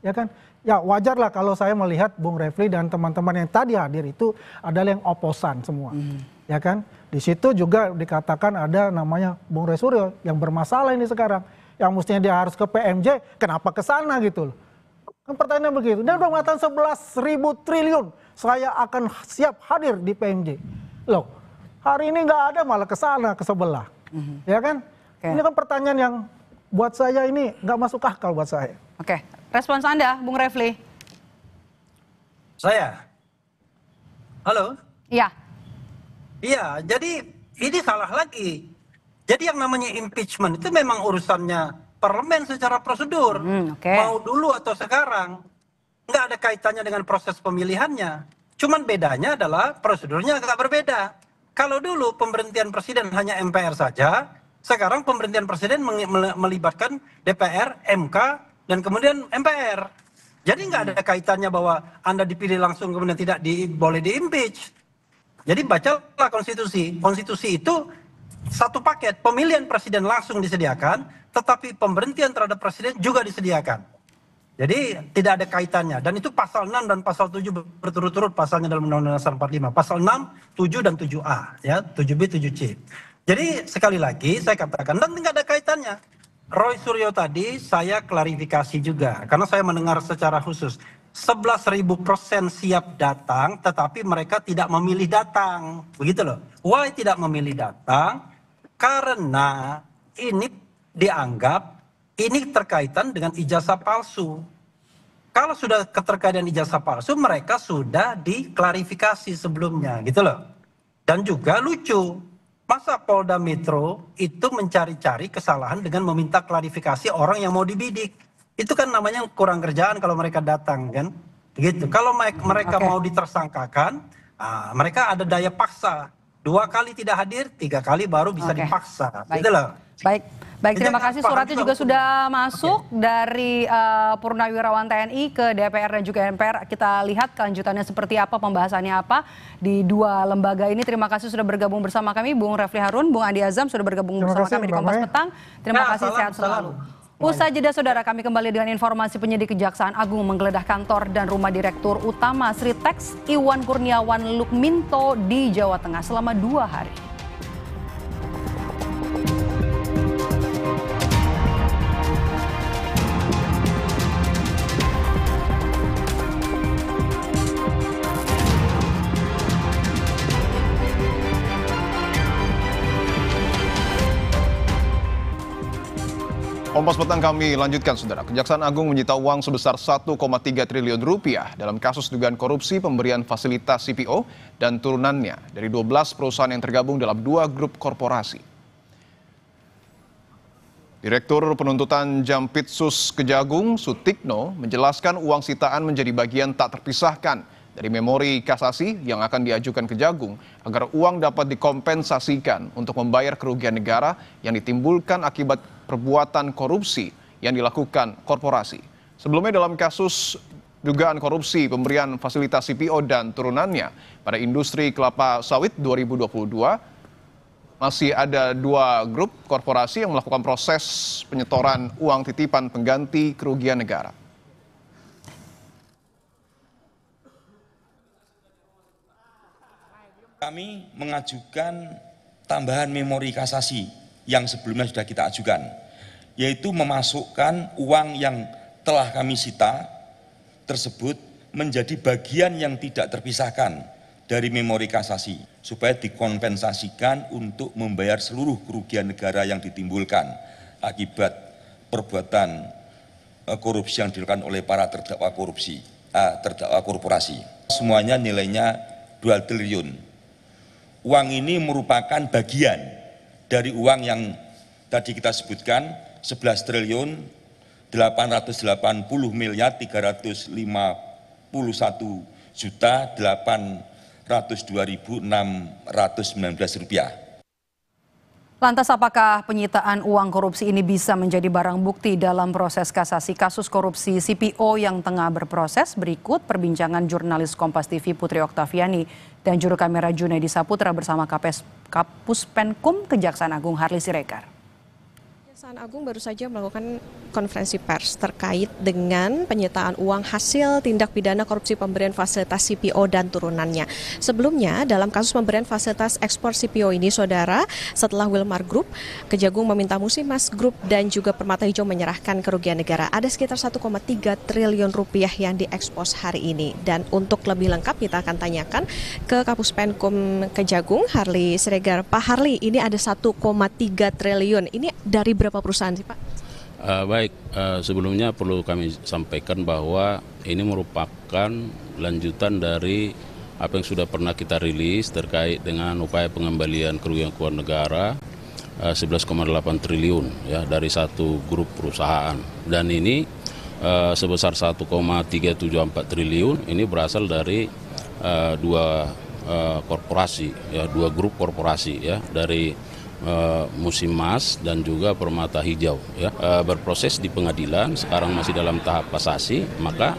ya kan? Ya wajar lah kalau saya melihat Bung Refli dan teman-teman yang tadi hadir itu adalah yang oposan semua, ya kan? Di situ juga dikatakan ada namanya Bung Roy Suryo yang bermasalah ini sekarang, yang mestinya dia harus ke PMJ, kenapa ke sana gitu loh? Kan pertanyaannya begitu. Dia udah mengatakan 11.000 triliun, saya akan siap hadir di PMJ, loh. Hari ini nggak ada malah ke sana, ke sebelah. Ya kan? Ini kan pertanyaan yang buat saya ini nggak masuk akal buat saya. Oke, respons Anda, Bung Refli. Saya? Halo? Iya. Iya, jadi ini salah lagi. Jadi yang namanya impeachment itu memang urusannya parlemen secara prosedur. Mau dulu atau sekarang. Nggak ada kaitannya dengan proses pemilihannya. Cuman bedanya adalah prosedurnya agak berbeda. Kalau dulu pemberhentian presiden hanya MPR saja, sekarang pemberhentian presiden melibatkan DPR, MK, dan kemudian MPR. Jadi nggak ada kaitannya bahwa Anda dipilih langsung kemudian tidak boleh di-impeach. Jadi bacalah konstitusi. Konstitusi itu satu paket, pemilihan presiden langsung disediakan, tetapi pemberhentian terhadap presiden juga disediakan. Jadi tidak ada kaitannya. Dan itu pasal 6 dan pasal 7 berturut-turut pasalnya dalam Undang-Undang Dasar 45. Pasal 6, 7 dan 7A, ya, 7B, 7C. Jadi sekali lagi saya katakan dan tidak ada kaitannya. Roy Suryo tadi saya klarifikasi juga karena saya mendengar secara khusus 11.000% siap datang, tetapi mereka tidak memilih datang, begitu loh. Why tidak memilih datang? Karena ini dianggap ini terkaitan dengan ijazah palsu. Kalau sudah keterkaitan ijazah palsu, mereka sudah diklarifikasi sebelumnya, gitu loh. Dan juga lucu, masa Polda Metro itu mencari-cari kesalahan dengan meminta klarifikasi orang yang mau dibidik. Itu kan namanya kurang kerjaan kalau mereka datang, kan? Begitu. Kalau mereka mau ditersangkakan, mereka ada daya paksa 2 kali tidak hadir, 3 kali baru bisa dipaksa. Baik. Gitu loh. Baik, terima kasih. Suratnya juga sudah masuk dari Purnawirawan TNI ke DPR dan juga MPR. Kita lihat kelanjutannya seperti apa, pembahasannya apa di 2 lembaga ini. Terima kasih sudah bergabung bersama kami, Bung Refli Harun, Bung Andi Azam sudah bergabung bersama kami di Kompas Petang. Terima kasih, sehat selalu. Usai jeda saudara, kami kembali dengan informasi penyidik Kejaksaan Agung menggeledah kantor dan rumah Direktur Utama Sritex Iwan Kurniawan Lukminto di Jawa Tengah selama 2 hari. Kompas Petang kami lanjutkan, saudara. Kejaksaan Agung menyita uang sebesar 1,3 triliun rupiah dalam kasus dugaan korupsi pemberian fasilitas CPO dan turunannya dari 12 perusahaan yang tergabung dalam 2 grup korporasi. Direktur Penuntutan Jampitsus Kejagung, Sutikno, menjelaskan uang sitaan menjadi bagian tak terpisahkan dari memori kasasi yang akan diajukan Kejagung agar uang dapat dikompensasikan untuk membayar kerugian negara yang ditimbulkan akibat perbuatan korupsi yang dilakukan korporasi. Sebelumnya dalam kasus dugaan korupsi pemberian fasilitas CPO dan turunannya pada industri kelapa sawit 2022, masih ada 2 grup korporasi yang melakukan proses penyetoran uang titipan pengganti kerugian negara. Kami mengajukan tambahan memori kasasi yang sebelumnya sudah kita ajukan, yaitu memasukkan uang yang telah kami sita tersebut menjadi bagian yang tidak terpisahkan dari memori kasasi, supaya dikompensasikan untuk membayar seluruh kerugian negara yang ditimbulkan akibat perbuatan korupsi yang dilakukan oleh para terdakwa korporasi. Semuanya nilainya 2 triliun. Uang ini merupakan bagian dari uang yang tadi kita sebutkan 11 triliun 880 miliar 351 juta 802.619 rupiah. Lantas apakah penyitaan uang korupsi ini bisa menjadi barang bukti dalam proses kasasi kasus korupsi CPO yang tengah berproses? Berikut perbincangan jurnalis Kompas TV Putri Oktaviani dan juru kamera Junaidi Saputra bersama Kapus Penkum Kejaksaan Agung Harli Siregar. Kejaksaan Agung baru saja melakukan konferensi pers terkait dengan penyitaan uang hasil tindak pidana korupsi pemberian fasilitas CPO dan turunannya. Sebelumnya, dalam kasus pemberian fasilitas ekspor CPO ini, saudara, setelah Wilmar Group, Kejagung meminta Musimas Group dan juga Permata Hijau menyerahkan kerugian negara. Ada sekitar 1,3 triliun rupiah yang diekspos hari ini. Dan untuk lebih lengkap kita akan tanyakan ke Kapus Penkum Kejagung, Harli Siregar. Pak Harli, ini ada 1,3 triliun. Ini dari berapa perusahaan sih, Pak? Sebelumnya perlu kami sampaikan bahwa ini merupakan lanjutan dari apa yang sudah pernah kita rilis terkait dengan upaya pengembalian kerugian keuangan negara 11,8 triliun ya dari satu grup perusahaan, dan ini sebesar 1,374 triliun ini berasal dari 2 korporasi ya, 2 grup korporasi ya, dari Musimas dan juga Permata Hijau ya, berproses di pengadilan, sekarang masih dalam tahap kasasi, maka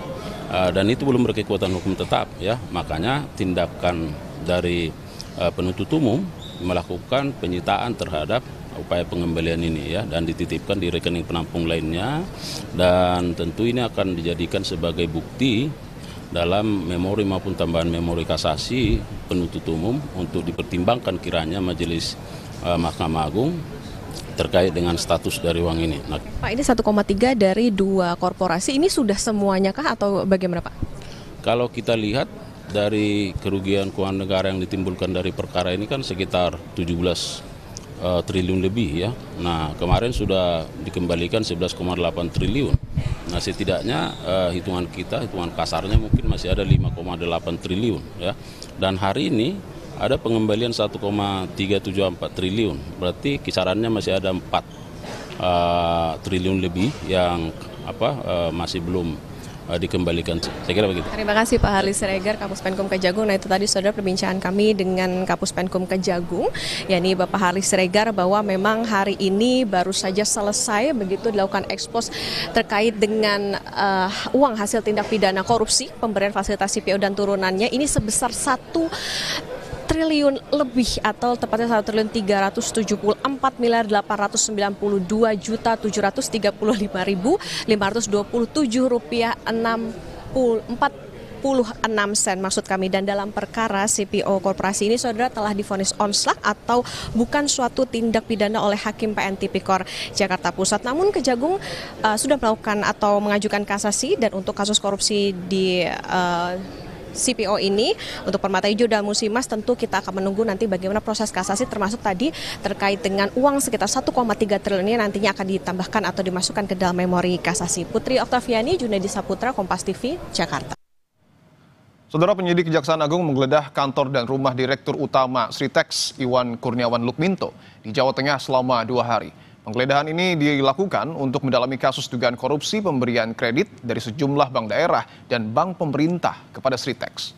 dan itu belum berkekuatan hukum tetap ya, makanya tindakan dari penuntut umum melakukan penyitaan terhadap upaya pengembalian ini ya, dan dititipkan di rekening penampung lainnya, dan tentu ini akan dijadikan sebagai bukti dalam memori maupun tambahan memori kasasi penuntut umum untuk dipertimbangkan kiranya Majelis Mahkamah Agung terkait dengan status dari uang ini. Nah, Pak, ini 1,3 dari 2 korporasi, ini sudah semuanya kah atau bagaimana, Pak? Kalau kita lihat dari kerugian keuangan negara yang ditimbulkan dari perkara ini kan sekitar 17 triliun lebih ya. Nah, kemarin sudah dikembalikan 11,8 triliun. Nah, setidaknya hitungan kasarnya mungkin masih ada 5,8 triliun ya. Dan hari ini ada pengembalian 1,374 triliun, berarti kisarannya masih ada 4 triliun lebih yang masih belum dikembalikan. Saya kira begitu. Terima kasih Pak Harli Siregar, Kapus Penkum Kejagung. Nah itu tadi saudara perbincangan kami dengan Kapus Penkum Kejagung, yakni Bapak Harli Siregar, bahwa memang hari ini baru saja selesai begitu dilakukan ekspos terkait dengan uang hasil tindak pidana korupsi pemberian fasilitas CPO dan turunannya ini sebesar 1 triliun lebih, atau tepatnya 1.372.835.735.527 rupiah 46 sen maksud kami. Dan dalam perkara CPO korporasi ini saudara telah divonis onslak atau bukan suatu tindak pidana oleh Hakim PN Tipikor Jakarta Pusat. Namun Kejagung sudah melakukan atau mengajukan kasasi, dan untuk kasus korupsi di CPO ini untuk Permata Hijau dan Musimas tentu kita akan menunggu nanti bagaimana proses kasasi, termasuk tadi terkait dengan uang sekitar 1,3 triliun ini nantinya akan ditambahkan atau dimasukkan ke dalam memori kasasi. Putri Oktaviani, Junedi Saputra, Kompas TV, Jakarta. Saudara, penyidik Kejaksaan Agung menggeledah kantor dan rumah Direktur Utama Sritex Iwan Kurniawan Lukminto di Jawa Tengah selama 2 hari. Penggeledahan ini dilakukan untuk mendalami kasus dugaan korupsi pemberian kredit dari sejumlah bank daerah dan bank pemerintah kepada Sritex.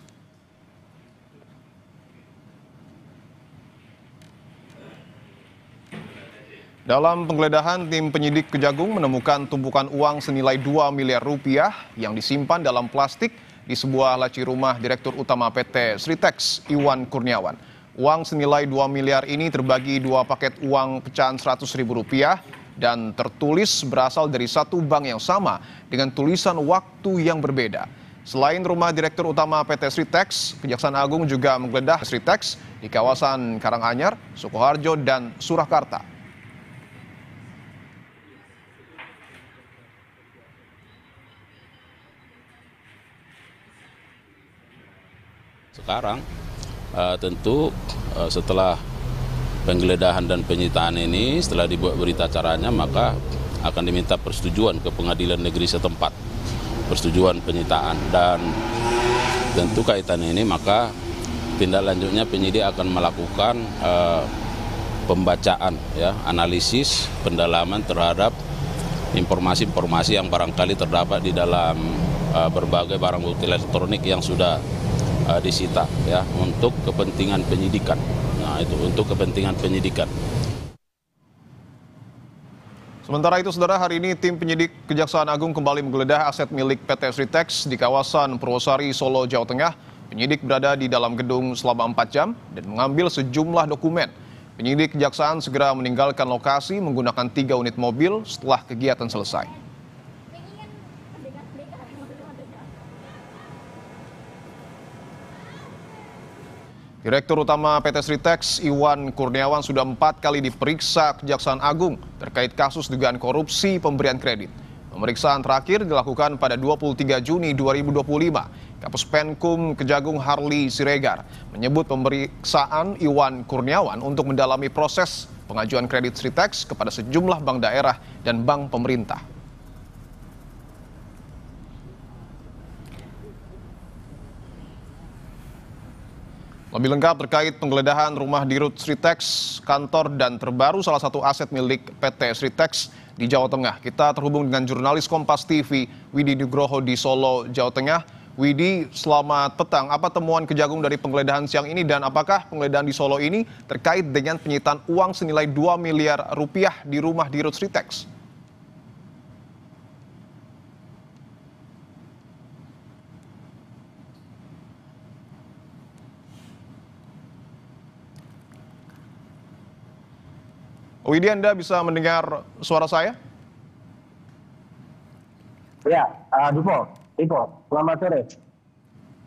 Dalam penggeledahan, tim penyidik Kejagung menemukan tumpukan uang senilai 2 miliar rupiah yang disimpan dalam plastik di sebuah laci rumah Direktur Utama PT Sritex Iwan Kurniawan. Uang senilai 2 miliar ini terbagi 2 paket uang pecahan Rp100.000 dan tertulis berasal dari satu bank yang sama dengan tulisan waktu yang berbeda. Selain rumah Direktur Utama PT Sritex, Kejaksaan Agung juga menggeledah Sritex di kawasan Karanganyar, Sukoharjo, dan Surakarta. Sekarang tentu setelah penggeledahan dan penyitaan ini, setelah dibuat berita acaranya, maka akan diminta persetujuan ke pengadilan negeri setempat, persetujuan penyitaan, dan tentu kaitan ini maka tindak lanjutnya penyidik akan melakukan pembacaan, ya, analisis, pendalaman terhadap informasi-informasi yang barangkali terdapat di dalam berbagai barang bukti elektronik yang sudah disita, ya, untuk kepentingan penyidikan. Nah, itu untuk kepentingan penyidikan. Sementara itu, saudara, hari ini tim penyidik Kejaksaan Agung kembali menggeledah aset milik PT Sritex di kawasan Purwosari, Solo, Jawa Tengah. Penyidik berada di dalam gedung selama 4 jam dan mengambil sejumlah dokumen. Penyidik Kejaksaan segera meninggalkan lokasi menggunakan 3 unit mobil setelah kegiatan selesai. Direktur Utama PT Sritex Iwan Kurniawan sudah 4 kali diperiksa Kejaksaan Agung terkait kasus dugaan korupsi pemberian kredit. Pemeriksaan terakhir dilakukan pada 23 Juni 2025. Kapus Penkum Kejagung Harli Siregar menyebut pemeriksaan Iwan Kurniawan untuk mendalami proses pengajuan kredit Sritex kepada sejumlah bank daerah dan bank pemerintah. Lebih lengkap terkait penggeledahan rumah Dirut Sritex, kantor dan terbaru salah satu aset milik PT Sritex di Jawa Tengah. Kita terhubung dengan jurnalis Kompas TV Widi Nugroho di Solo, Jawa Tengah. Widi, selamat petang. Apa temuan Kejagung dari penggeledahan siang ini dan apakah penggeledahan di Solo ini terkait dengan penyitaan uang senilai 2 miliar rupiah di rumah Dirut Sritex? Widi, Anda bisa mendengar suara saya? Ya, Dipo, selamat sore.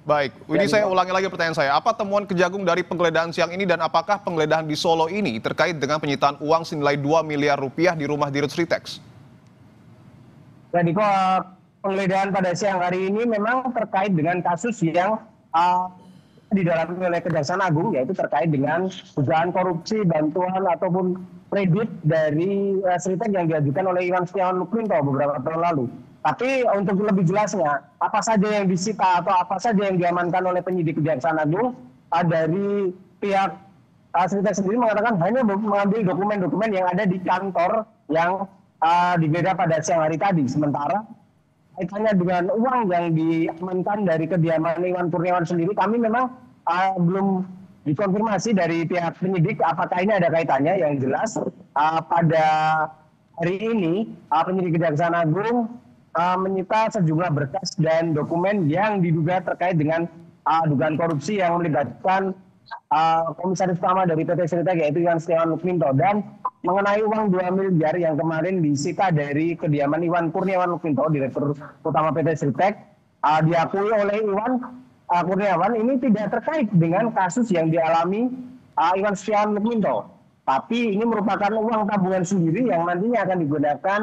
Baik, Widi, saya ulangi lagi pertanyaan saya. Apa temuan Kejagung dari penggeledahan siang ini dan apakah penggeledahan di Solo ini terkait dengan penyitaan uang senilai 2 miliar rupiah di rumah Dirut Sritex? Ya, Dipo, penggeledahan pada siang hari ini memang terkait dengan kasus yang didalami oleh Kejaksaan Agung, yaitu terkait dengan dugaan korupsi bantuan ataupun kredit dari Sritex yang diajukan oleh Iwan Setiawan Lukminto beberapa tahun lalu. Tapi untuk lebih jelasnya, apa saja yang disita atau apa saja yang diamankan oleh penyidik Kejaksaan Agung dari pihak Sritex sendiri mengatakan hanya mengambil dokumen-dokumen yang ada di kantor yang digeledah pada siang hari tadi. Sementara kaitannya dengan uang yang diamankan dari kediaman Iwan Kurniawan sendiri, kami memang belum dikonfirmasi dari pihak penyidik apakah ini ada kaitannya. Yang jelas pada hari ini penyidik Kejaksaan Agung menyita sejumlah berkas dan dokumen yang diduga terkait dengan dugaan korupsi yang melibatkan komisaris utama dari PT Sritek yaitu Iwan Setiawan Lukminto, dan mengenai uang 2 miliar yang kemarin disita dari kediaman Iwan Kurniawan Lukminto, Direktur Utama PT Sritek, diakui oleh Iwan Kurniawan ini tidak terkait dengan kasus yang dialami Iwan Setiawan Lukminto, tapi ini merupakan uang tabungan sendiri yang nantinya akan digunakan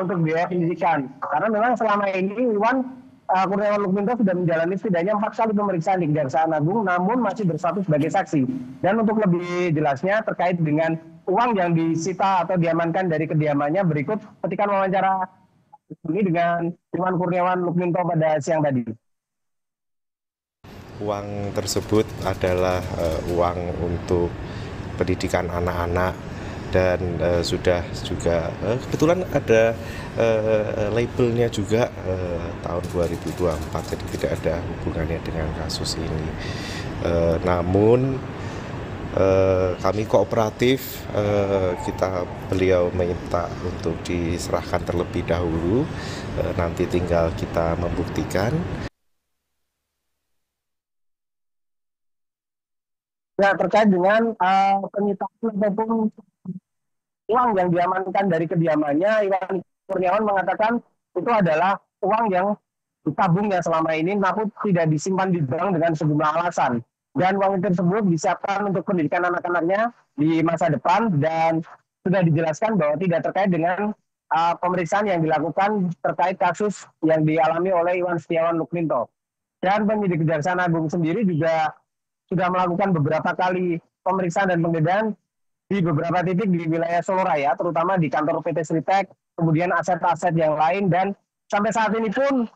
untuk biaya pendidikan. Karena memang selama ini Iwan Kurniawan Lukminto sudah menjalani setidaknya 4 kali pemeriksaan di Kejaksaan Agung, namun masih berstatus sebagai saksi. Dan untuk lebih jelasnya terkait dengan uang yang disita atau diamankan dari kediamannya, berikut petikan wawancara ini dengan Iwan Kurniawan Lukminto pada siang tadi. Uang tersebut adalah uang untuk pendidikan anak-anak, dan sudah juga kebetulan ada labelnya juga tahun 2024, jadi tidak ada hubungannya dengan kasus ini. Namun kami kooperatif, beliau minta untuk diserahkan terlebih dahulu, nanti tinggal kita membuktikan. Ya, terkait dengan penyitaan ataupun uang yang diamankan dari kediamannya, Iwan Kurniawan mengatakan itu adalah uang yang ditabungnya selama ini, namun tidak disimpan di bank dengan sejumlah alasan. Dan uang tersebut disiapkan untuk pendidikan anak-anaknya di masa depan, dan sudah dijelaskan bahwa tidak terkait dengan pemeriksaan yang dilakukan terkait kasus yang dialami oleh Iwan Setiawan Lukminto. Dan penyidik Kejaksaan Agung sendiri juga sudah melakukan beberapa kali pemeriksaan dan penggeledahan di beberapa titik di wilayah Solo Raya, terutama di kantor PT Sritek, kemudian aset-aset yang lain. Dan sampai saat ini pun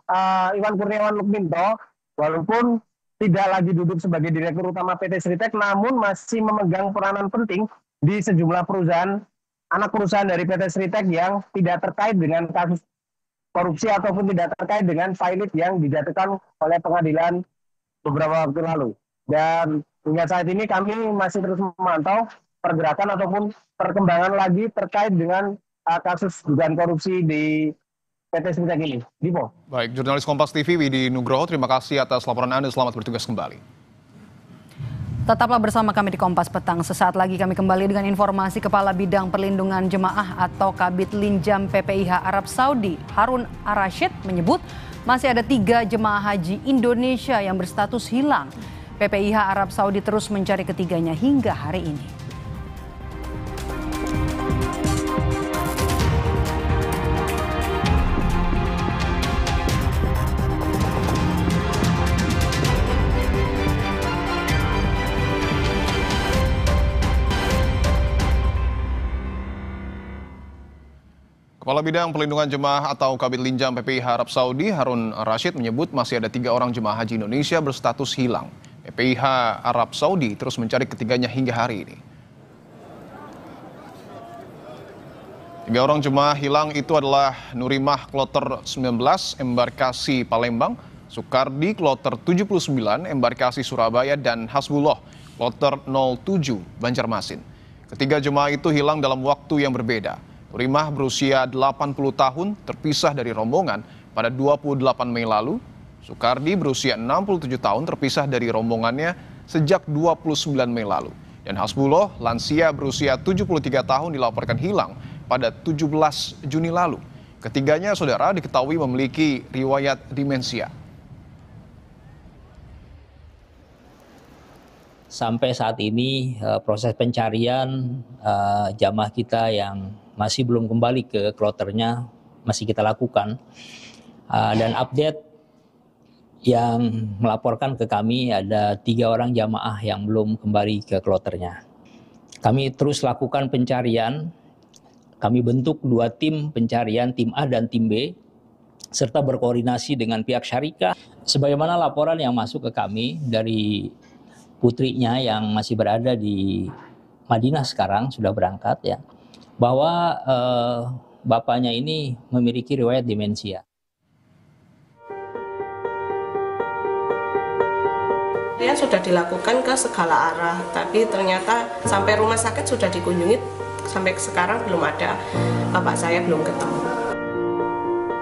Iwan Kurniawan Lukminto, walaupun tidak lagi duduk sebagai Direktur Utama PT Sritek, namun masih memegang peranan penting di sejumlah perusahaan, anak perusahaan dari PT Sritek yang tidak terkait dengan kasus korupsi ataupun tidak terkait dengan filing yang dijatuhkan oleh pengadilan beberapa waktu lalu. Dan hingga saat ini kami masih terus memantau pergerakan ataupun perkembangan lagi terkait dengan kasus dugaan korupsi di PT Sritek ini. Dipo. Baik, jurnalis Kompas TV Widi Nugroho, terima kasih atas laporan Anda. Selamat bertugas kembali. Tetaplah bersama kami di Kompas Petang. Sesaat lagi kami kembali dengan informasi Kepala Bidang Perlindungan Jemaah atau Kabid Linjam PPIH Arab Saudi, Harun Ar-Rasyid, menyebut masih ada 3 jemaah haji Indonesia yang berstatus hilang. PPIH Arab Saudi terus mencari ketiganya hingga hari ini. Kepala Bidang Perlindungan Jemaah atau Kabid Linjam PPIH Arab Saudi, Harun Ar-Rasyid, menyebut masih ada 3 orang jemaah haji Indonesia berstatus hilang. PPIH Arab Saudi terus mencari ketiganya hingga hari ini. 3 orang jemaah hilang itu adalah Nurimah Kloter 19 embarkasi Palembang, Sukardi Kloter 79 embarkasi Surabaya, dan Hasbullah Kloter 07 Banjarmasin. Ketiga jemaah itu hilang dalam waktu yang berbeda. Nurimah berusia 80 tahun terpisah dari rombongan pada 28 Mei lalu. Sukardi berusia 67 tahun terpisah dari rombongannya sejak 29 Mei lalu. Dan Hasbullah lansia berusia 73 tahun dilaporkan hilang pada 17 Juni lalu. Ketiganya saudara diketahui memiliki riwayat demensia. Sampai saat ini proses pencarian jamaah kita yang masih belum kembali ke kloternya masih kita lakukan. Dan update yang melaporkan ke kami ada 3 orang jamaah yang belum kembali ke kloternya. Kami terus lakukan pencarian. Kami bentuk 2 tim pencarian, tim A dan tim B, serta berkoordinasi dengan pihak syarikah. Sebagaimana laporan yang masuk ke kami dari putrinya yang masih berada di Madinah sekarang, sudah berangkat ya, bahwa bapaknya ini memiliki riwayat demensia. Ya sudah dilakukan ke segala arah, tapi ternyata sampai rumah sakit sudah dikunjungi, sampai sekarang belum ada, bapak saya belum ketemu.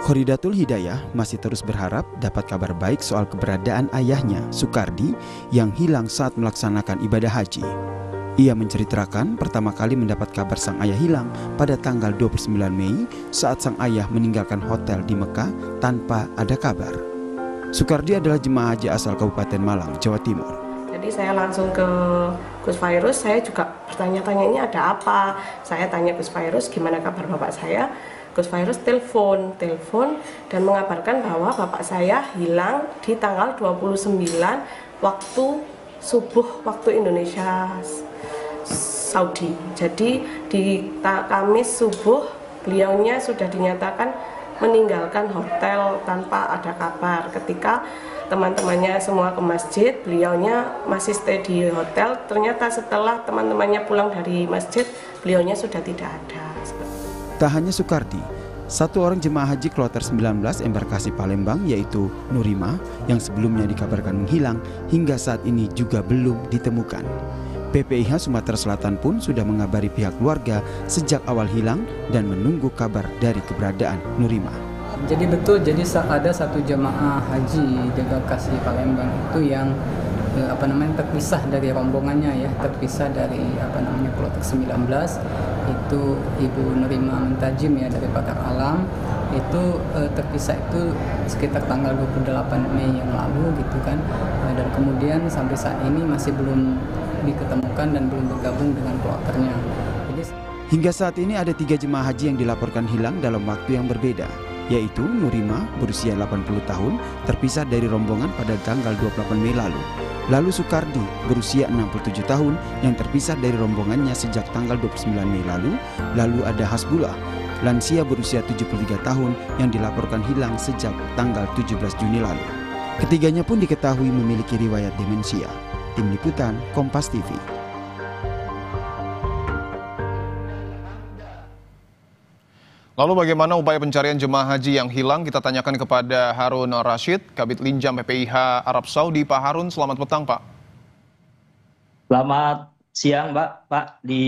Khoridatul Hidayah masih terus berharap dapat kabar baik soal keberadaan ayahnya, Sukardi, yang hilang saat melaksanakan ibadah haji. Ia menceritakan pertama kali mendapat kabar sang ayah hilang pada tanggal 29 Mei saat sang ayah meninggalkan hotel di Mekah tanpa ada kabar. Sukardi adalah jemaah haji asal Kabupaten Malang, Jawa Timur. Jadi saya langsung ke Gus Fairuz, saya juga bertanya-tanya ini ada apa. Saya tanya Gus Fairuz gimana kabar bapak saya. Gus Fairuz telepon dan mengabarkan bahwa bapak saya hilang di tanggal 29 waktu subuh waktu Indonesia Saudi. Jadi di Kamis subuh beliaunya sudah dinyatakan meninggalkan hotel tanpa ada kabar. Ketika teman-temannya semua ke masjid, beliaunya masih stay di hotel. Ternyata setelah teman-temannya pulang dari masjid, beliaunya sudah tidak ada. Tak hanya Sukardi, satu orang jemaah haji kloter 19 embarkasi Palembang yaitu Nurima yang sebelumnya dikabarkan menghilang hingga saat ini juga belum ditemukan. PPIH Sumatera Selatan pun sudah mengabari pihak keluarga sejak awal hilang dan menunggu kabar dari keberadaan Nurima. Jadi betul, jadi ada satu jemaah haji di embarkasi Palembang itu yang terpisah dari rombongannya ya, terpisah dari kloter 19 itu Ibu Nurima Mentajim ya dari Patar Alam itu terpisah itu sekitar tanggal 28 Mei yang lalu gitu kan, dan kemudian sampai saat ini masih belum diketemukan dan belum bergabung dengan kloternya. Hingga saat ini ada 3 jemaah haji yang dilaporkan hilang dalam waktu yang berbeda, yaitu Nurima berusia 80 tahun terpisah dari rombongan pada tanggal 28 Mei lalu. Lalu Sukardi berusia 67 tahun yang terpisah dari rombongannya sejak tanggal 29 Mei lalu. Lalu ada Hasbullah, lansia berusia 73 tahun yang dilaporkan hilang sejak tanggal 17 Juni lalu. Ketiganya pun diketahui memiliki riwayat demensia. Tim Liputan Kompas TV. Lalu bagaimana upaya pencarian jemaah haji yang hilang? Kita tanyakan kepada Harun Rashid, Kabid Linjam PPIH Arab Saudi. Pak Harun, selamat petang Pak. Selamat siang Pak di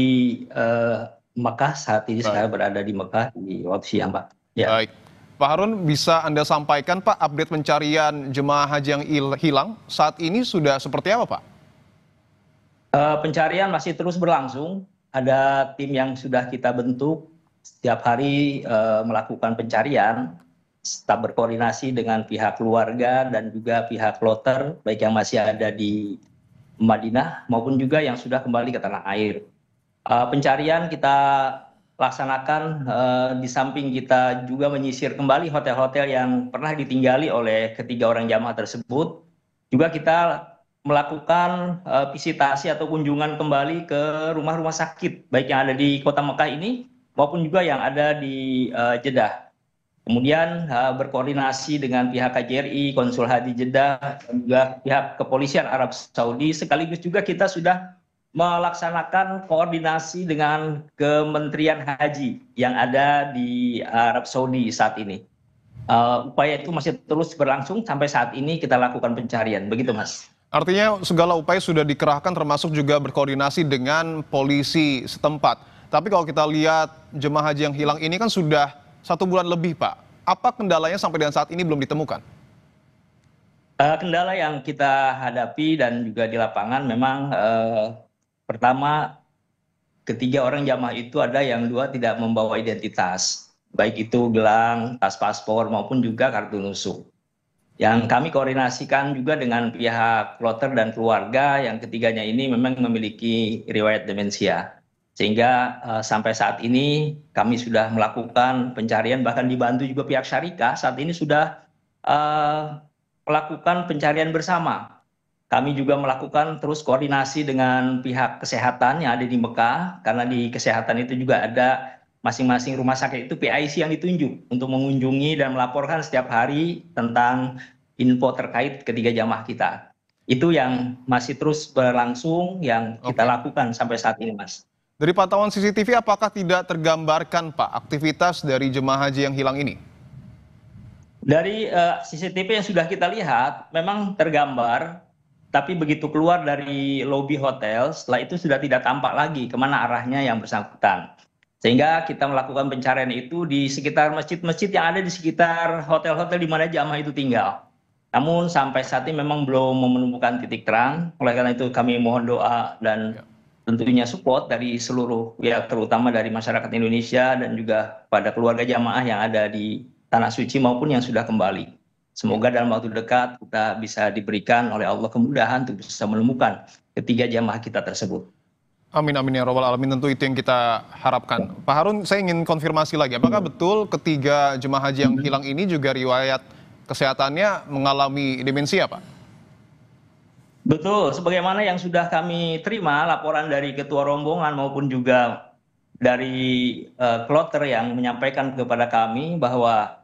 Mekah, saat ini saya berada di Mekah di waktu siang Pak. Ya. Baik. Pak Harun, bisa Anda sampaikan Pak update pencarian jemaah haji yang hilang saat ini sudah seperti apa Pak? Pencarian masih terus berlangsung, ada tim yang sudah kita bentuk setiap hari melakukan pencarian, tetap berkoordinasi dengan pihak keluarga dan juga pihak kloter, baik yang masih ada di Madinah maupun juga yang sudah kembali ke tanah air. Pencarian kita laksanakan di samping kita juga menyisir kembali hotel-hotel yang pernah ditinggali oleh ketiga orang jamaah tersebut. Juga kita melakukan visitasi atau kunjungan kembali ke rumah-rumah sakit, baik yang ada di kota Mekah ini maupun juga yang ada di Jeddah. Kemudian berkoordinasi dengan pihak KJRI, Konsul Haji Jeddah, dan juga pihak kepolisian Arab Saudi, sekaligus juga kita sudah melaksanakan koordinasi dengan Kementerian Haji yang ada di Arab Saudi saat ini. Upaya itu masih terus berlangsung sampai saat ini kita lakukan pencarian, begitu Mas. Artinya segala upaya sudah dikerahkan termasuk juga berkoordinasi dengan polisi setempat. Tapi kalau kita lihat jemaah haji yang hilang ini kan sudah 1 bulan lebih Pak. Apa kendalanya sampai dengan saat ini belum ditemukan? Kendala yang kita hadapi dan juga di lapangan memang pertama, ketiga orang jamaah itu ada yang 2 tidak membawa identitas, baik itu gelang, tas paspor maupun juga kartu nusuk. Yang kami koordinasikan juga dengan pihak kloter dan keluarga yang ketiganya ini memang memiliki riwayat demensia. Sehingga sampai saat ini kami sudah melakukan pencarian, bahkan dibantu juga pihak syarikah saat ini sudah melakukan pencarian bersama. Kami juga melakukan terus koordinasi dengan pihak kesehatan yang ada di Mekah, karena di kesehatan itu juga ada masing-masing rumah sakit itu PIC yang ditunjuk untuk mengunjungi dan melaporkan setiap hari tentang info terkait ketiga jamaah kita. Itu yang masih terus berlangsung yang kita lakukan sampai saat ini, Mas. Dari pantauan CCTV, apakah tidak tergambarkan Pak aktivitas dari jemaah haji yang hilang ini? Dari CCTV yang sudah kita lihat memang tergambar, tapi begitu keluar dari lobi hotel, setelah itu sudah tidak tampak lagi kemana arahnya yang bersangkutan. Sehingga kita melakukan pencarian itu di sekitar masjid-masjid yang ada di sekitar hotel-hotel di mana jamaah itu tinggal. Namun sampai saat ini memang belum menemukan titik terang, oleh karena itu kami mohon doa dan tentunya support dari seluruh, ya terutama dari masyarakat Indonesia dan juga pada keluarga jamaah yang ada di Tanah Suci maupun yang sudah kembali. Semoga dalam waktu dekat kita bisa diberikan oleh Allah kemudahan untuk bisa menemukan ketiga jamaah kita tersebut. Amin, amin ya robbal alamin, tentu itu yang kita harapkan. Pak Harun, saya ingin konfirmasi lagi, apakah betul ketiga jemaah haji yang hilang ini juga riwayat kesehatannya mengalami demensia, Pak? Betul, sebagaimana yang sudah kami terima laporan dari ketua rombongan maupun juga dari kloter yang menyampaikan kepada kami bahwa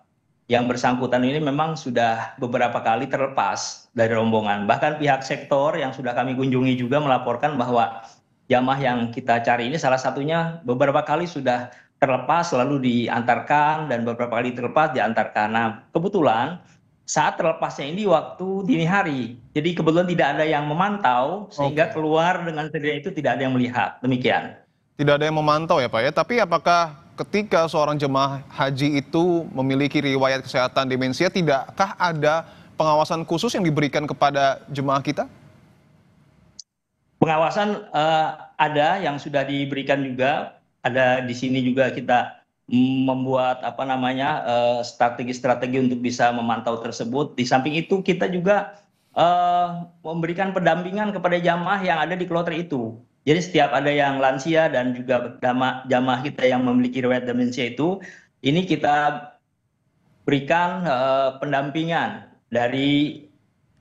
yang bersangkutan ini memang sudah beberapa kali terlepas dari rombongan. Bahkan pihak sektor yang sudah kami kunjungi juga melaporkan bahwa jamaah yang kita cari ini salah satunya beberapa kali sudah terlepas lalu diantarkan dan beberapa kali terlepas diantarkan. Nah, kebetulan saat terlepasnya ini waktu dini hari. Jadi kebetulan tidak ada yang memantau sehingga keluar dengan sendirinya itu tidak ada yang melihat. Demikian. Tidak ada yang memantau ya Pak ya, tapi apakah ketika seorang jemaah haji itu memiliki riwayat kesehatan demensia, tidakkah ada pengawasan khusus yang diberikan kepada jemaah kita? Pengawasan ada yang sudah diberikan juga, ada di sini juga kita membuat strategi-strategi untuk bisa memantau tersebut. Di samping itu kita juga memberikan pendampingan kepada jamaah yang ada di kloter itu. Jadi setiap ada yang lansia dan juga jamaah kita yang memiliki riwayat demensia itu, ini kita berikan pendampingan dari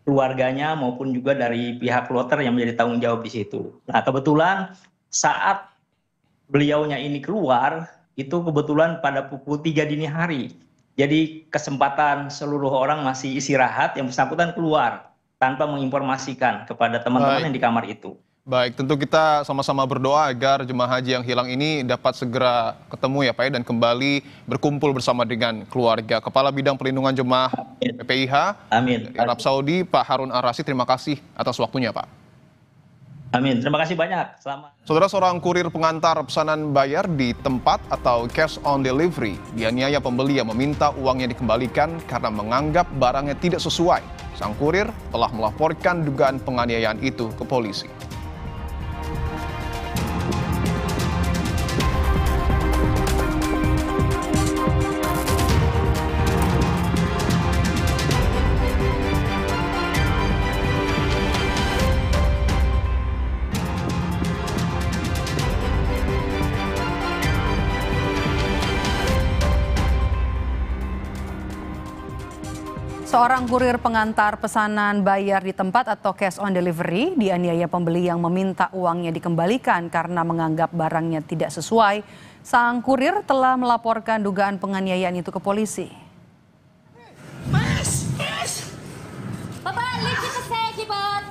keluarganya maupun juga dari pihak kloter yang menjadi tanggung jawab di situ. Nah, kebetulan saat beliaunya ini keluar, itu kebetulan pada pukul 3 dini hari. Jadi kesempatan seluruh orang masih istirahat, yang bersangkutan keluar tanpa menginformasikan kepada teman-teman yang di kamar itu. Baik, tentu kita sama-sama berdoa agar jemaah haji yang hilang ini dapat segera ketemu ya Pak ya, dan kembali berkumpul bersama dengan keluarga. Kepala Bidang Perlindungan Jemaah PPIH dari Arab Saudi, Pak Harun Ar-Rasyid, terima kasih atas waktunya Pak. Amin, terima kasih banyak. Selamat. Saudara, seorang kurir pengantar pesanan bayar di tempat atau cash on delivery dianiaya pembeli yang meminta uangnya dikembalikan karena menganggap barangnya tidak sesuai. Sang kurir telah melaporkan dugaan penganiayaan itu ke polisi. Seorang kurir pengantar pesanan bayar di tempat atau cash on delivery dianiaya pembeli yang meminta uangnya dikembalikan karena menganggap barangnya tidak sesuai. Sang kurir telah melaporkan dugaan penganiayaan itu ke polisi. Mas! Bapak, lihat ke saya, Kibot.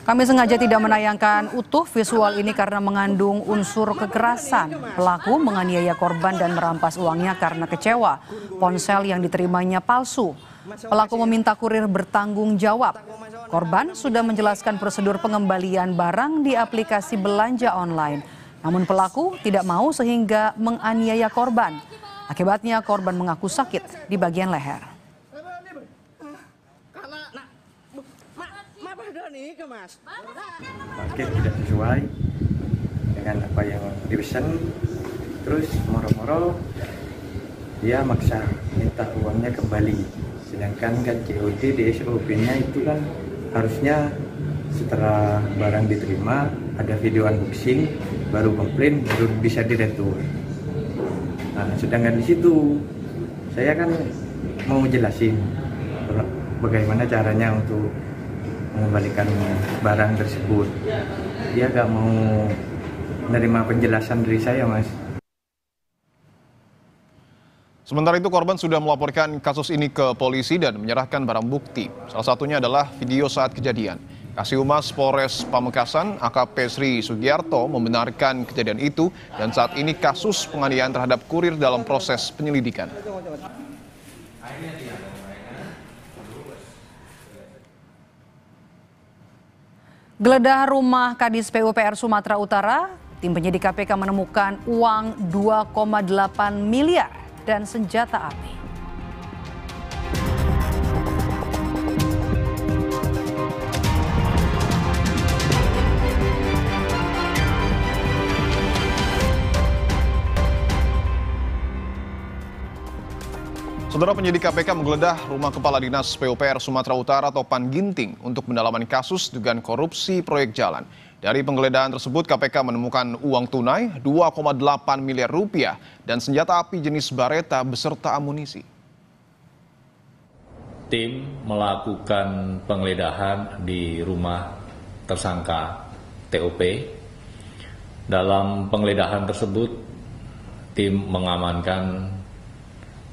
Kami sengaja tidak menayangkan utuh visual ini karena mengandung unsur kekerasan. Pelaku menganiaya korban dan merampas uangnya karena kecewa. Ponsel yang diterimanya palsu. Pelaku meminta kurir bertanggung jawab. Korban sudah menjelaskan prosedur pengembalian barang di aplikasi belanja online. Namun pelaku tidak mau sehingga menganiaya korban. Akibatnya korban mengaku sakit di bagian leher. Paket tidak sesuai dengan apa yang dipesan, terus moro-moro dia maksa minta uangnya kembali, sedangkan kan COD di SOP-nya itu kan harusnya setelah barang diterima ada video unboxing, baru komplain, baru bisa diretur. Nah, sedangkan di situ saya kan mau jelasin bagaimana caranya untuk mengembalikan barang tersebut. Dia gak mau menerima penjelasan dari saya, Mas. Sementara itu korban sudah melaporkan kasus ini ke polisi dan menyerahkan barang bukti. Salah satunya adalah video saat kejadian. Kasih-Humas Polres Pamekasan AKP Sri Sugiarto membenarkan kejadian itu dan saat ini kasus penganiayaan terhadap kurir dalam proses penyelidikan. Geledah rumah Kadis PUPR Sumatera Utara, tim penyidik KPK menemukan uang 2,8 miliar dan senjata api. Saudara, penyidik KPK menggeledah rumah Kepala Dinas PUPR Sumatera Utara Topan Ginting untuk mendalami kasus dugaan korupsi proyek jalan. Dari penggeledahan tersebut, KPK menemukan uang tunai 2,8 miliar rupiah dan senjata api jenis Beretta beserta amunisi. Tim melakukan penggeledahan di rumah tersangka TOP. Dalam penggeledahan tersebut, tim mengamankan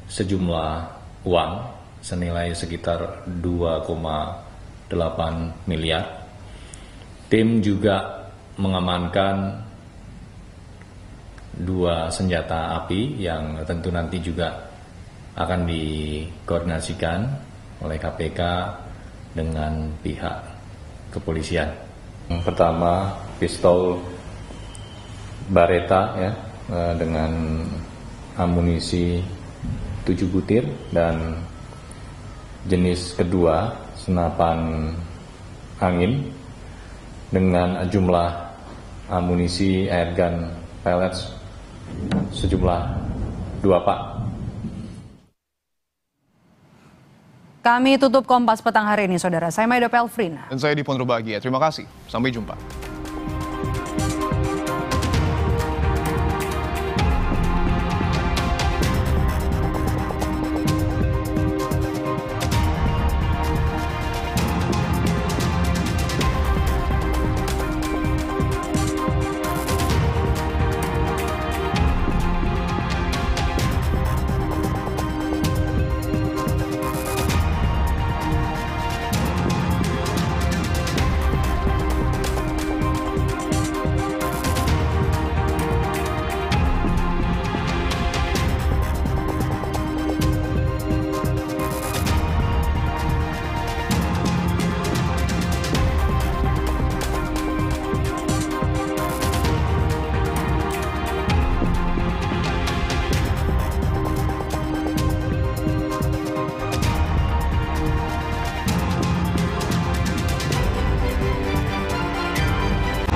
sejumlah uang senilai sekitar 2,8 miliar. Tim juga mengamankan 2 senjata api yang tentu nanti juga akan dikoordinasikan oleh KPK dengan pihak kepolisian. Yang pertama, pistol Beretta ya, dengan amunisi 7 butir, dan jenis kedua senapan angin dengan jumlah amunisi airgun pellets sejumlah 2 pak. Kami tutup Kompas Petang hari ini, saudara. Saya Maido Pelfrina. Dan saya Dipon Rubagia. Terima kasih. Sampai jumpa.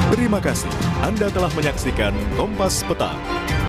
Terima kasih Anda telah menyaksikan Kompas Petang.